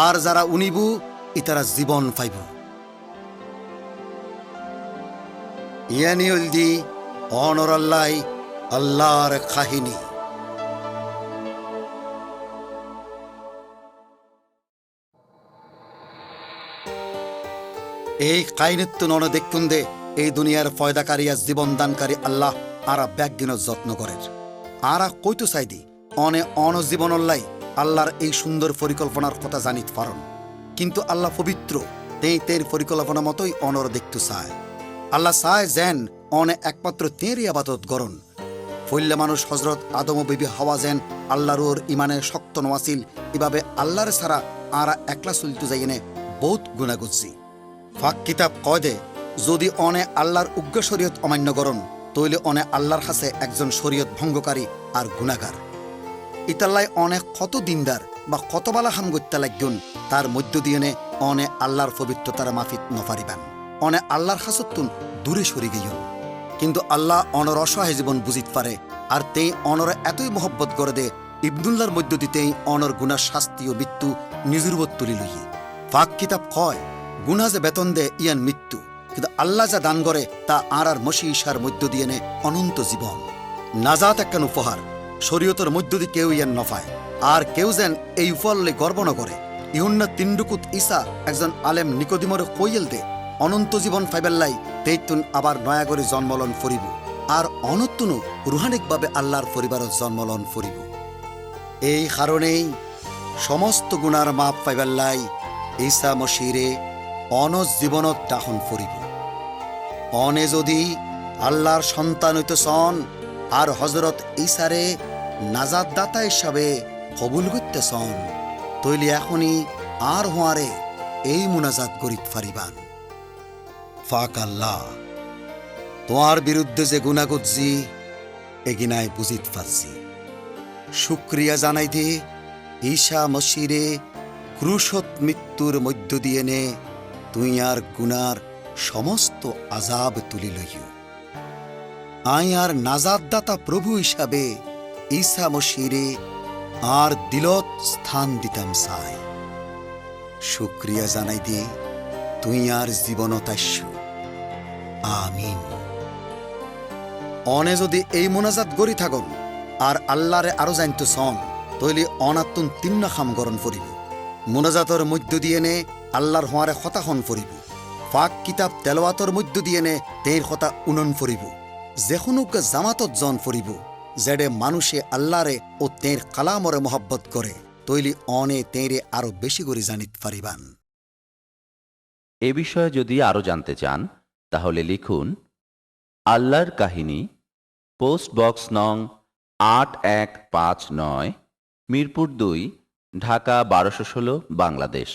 আর যারা উনিব ইতারা জীবন পাইব। ইয়ানি হলদি অনরাল্লাই আল্লাহর কাহিনী। এই কাহিনীত্ব নন দেখুন দে এই দুনিয়ার ফয়দাকারী জীবন দানকারী আল্লাহ আরা ব্যাগদিন যত্ন করেন। আরা কইতো চাইদি অনে অনজীবনল্লাই আল্লাহর এই সুন্দর পরিকল্পনার কথা জানিত পারন, কিন্তু আল্লাহ পবিত্র তেই তের পরিকল্পনা মতোই অনর দেখতে চায়। আল্লাহ চায় যেন অনে একমাত্র তেরই আবাদত গরণ। ফইল্লা মানুষ হজরত আদম ও বিবি হাওয়া যেন আল্লাহর ইমানে শক্ত নওয়াছিল, এভাবে আল্লাহর ছাড়া আরা একলা চলতে যাইনে বহুত গুণা করছি। ফাঁক কিতাব কয় দে যদি অনে আল্লাহর উগ্র শরীয়ত অমান্য করন তইলে অনে আল্লাহর কাছে একজন শরীয়ত ভঙ্গকারী আর গুণাগার। ইতাল্লাই অনেক কত দিনদার বা কতবালা হাম গত্যা লাগন তার মধ্য দিয়ে অনে আল্লাহর পবিত্রতার মাফিত নফারিবান, অনে আল্লাহর হাসতুন দূরে সরি গইন। কিন্তু আল্লাহ অনর অসহায় জীবন বুঝিত পারে, আর তেই অনরে এতই মহব্বত করে দে ইবনুল্লাহর মধ্য দিতেই অনর গুনার শাস্তি ও মৃত্যু নিজের উপর তুলি লইয়ে। ফাঁক কিতাব কয় গুনা যে বেতন দে ইয়ান মৃত্যু, কিন্তু আল্লাহ যা দান করে তা আর মসিহ ঈসার মধ্য দিয়ে অনন্ত জীবন। নাজাত একখান উপহার, শরীয়তের মধ্য দিয়ে কেউ ইয়ান নফায়, আর কেউ যেন এই উপহারলে গর্ব ন করে। ইহুন্না তিন্ডুকুত ঈসা একজন আলেম নিকোদিমরে কইয়েল দে অনন্ত জীবন ফাইবেল্লাই তেইতুন আবার নয়া করে জন্মলন ফরিব আর অনতুনু রুহানিকভাবে আল্লাহর পরিবারত জন্মলন ফরিব। এই কারণেই সমস্ত গুণার মাপ পাইবেল্লাই ঈসা মসিরে অনজ জীবনত দাহন ফরিব। অনে যদি আল্লাহর সন্তান হইতে সন আর হজরত ঈসারে নাজাত দাতা হিসাবে কবুল করতে সন, তৈলি এখনই আর হোয়ারে এই মুনাজাত করিত ফারিবান। ফাক আল্লাহ, তোমার বিরুদ্ধে যে গুণা করছি এগিনায় বুঝিত পারছি। শুক্রিয়া জানাই দে ঈসা মসিরে ক্রুশত মৃত্যুর মধ্য দিয়ে নে তুই আর গুনার সমস্ত আজাব তুলি লইও। আই আর নাজাতদাতা প্রভু হিসাবে ঈসা মসিরে আর দিলত স্থান দিতাম চাই। শুক্রিয়া জানাই দে তুই আর জীবনতাস্য। আমিন। অনে যদি এই মোনাজাত গড়ি থাকুন আর আল্লাহরে আরো জানতে সন, তৈলি অনাত্তুন তিন্না খাম গরণ ফরিব। মোনাজাতর মধ্য দিয়ে নে আল্লাহর হোঁয়ারে হতাখন ফরিব। ফাক কিতাব তেলাওয়াতর মধ্য দিয়ে নে তের কথা উনন ফরিব। যেখনুক জামাতত জন ফরিব, যেডে মানুষে আল্লাহরে ও তের কালামরে মহব্বত করে, তৈলি অনে তেরে আরো বেশি করে জানিত পারিবান। এ বিষয়ে যদি আরও জানতে চান তাহলে লিখুন আল্লাহর কাহিনী, পোস্ট বক্স নং 8159, মিরপুর 2, ঢাকা 1216, বাংলাদেশ।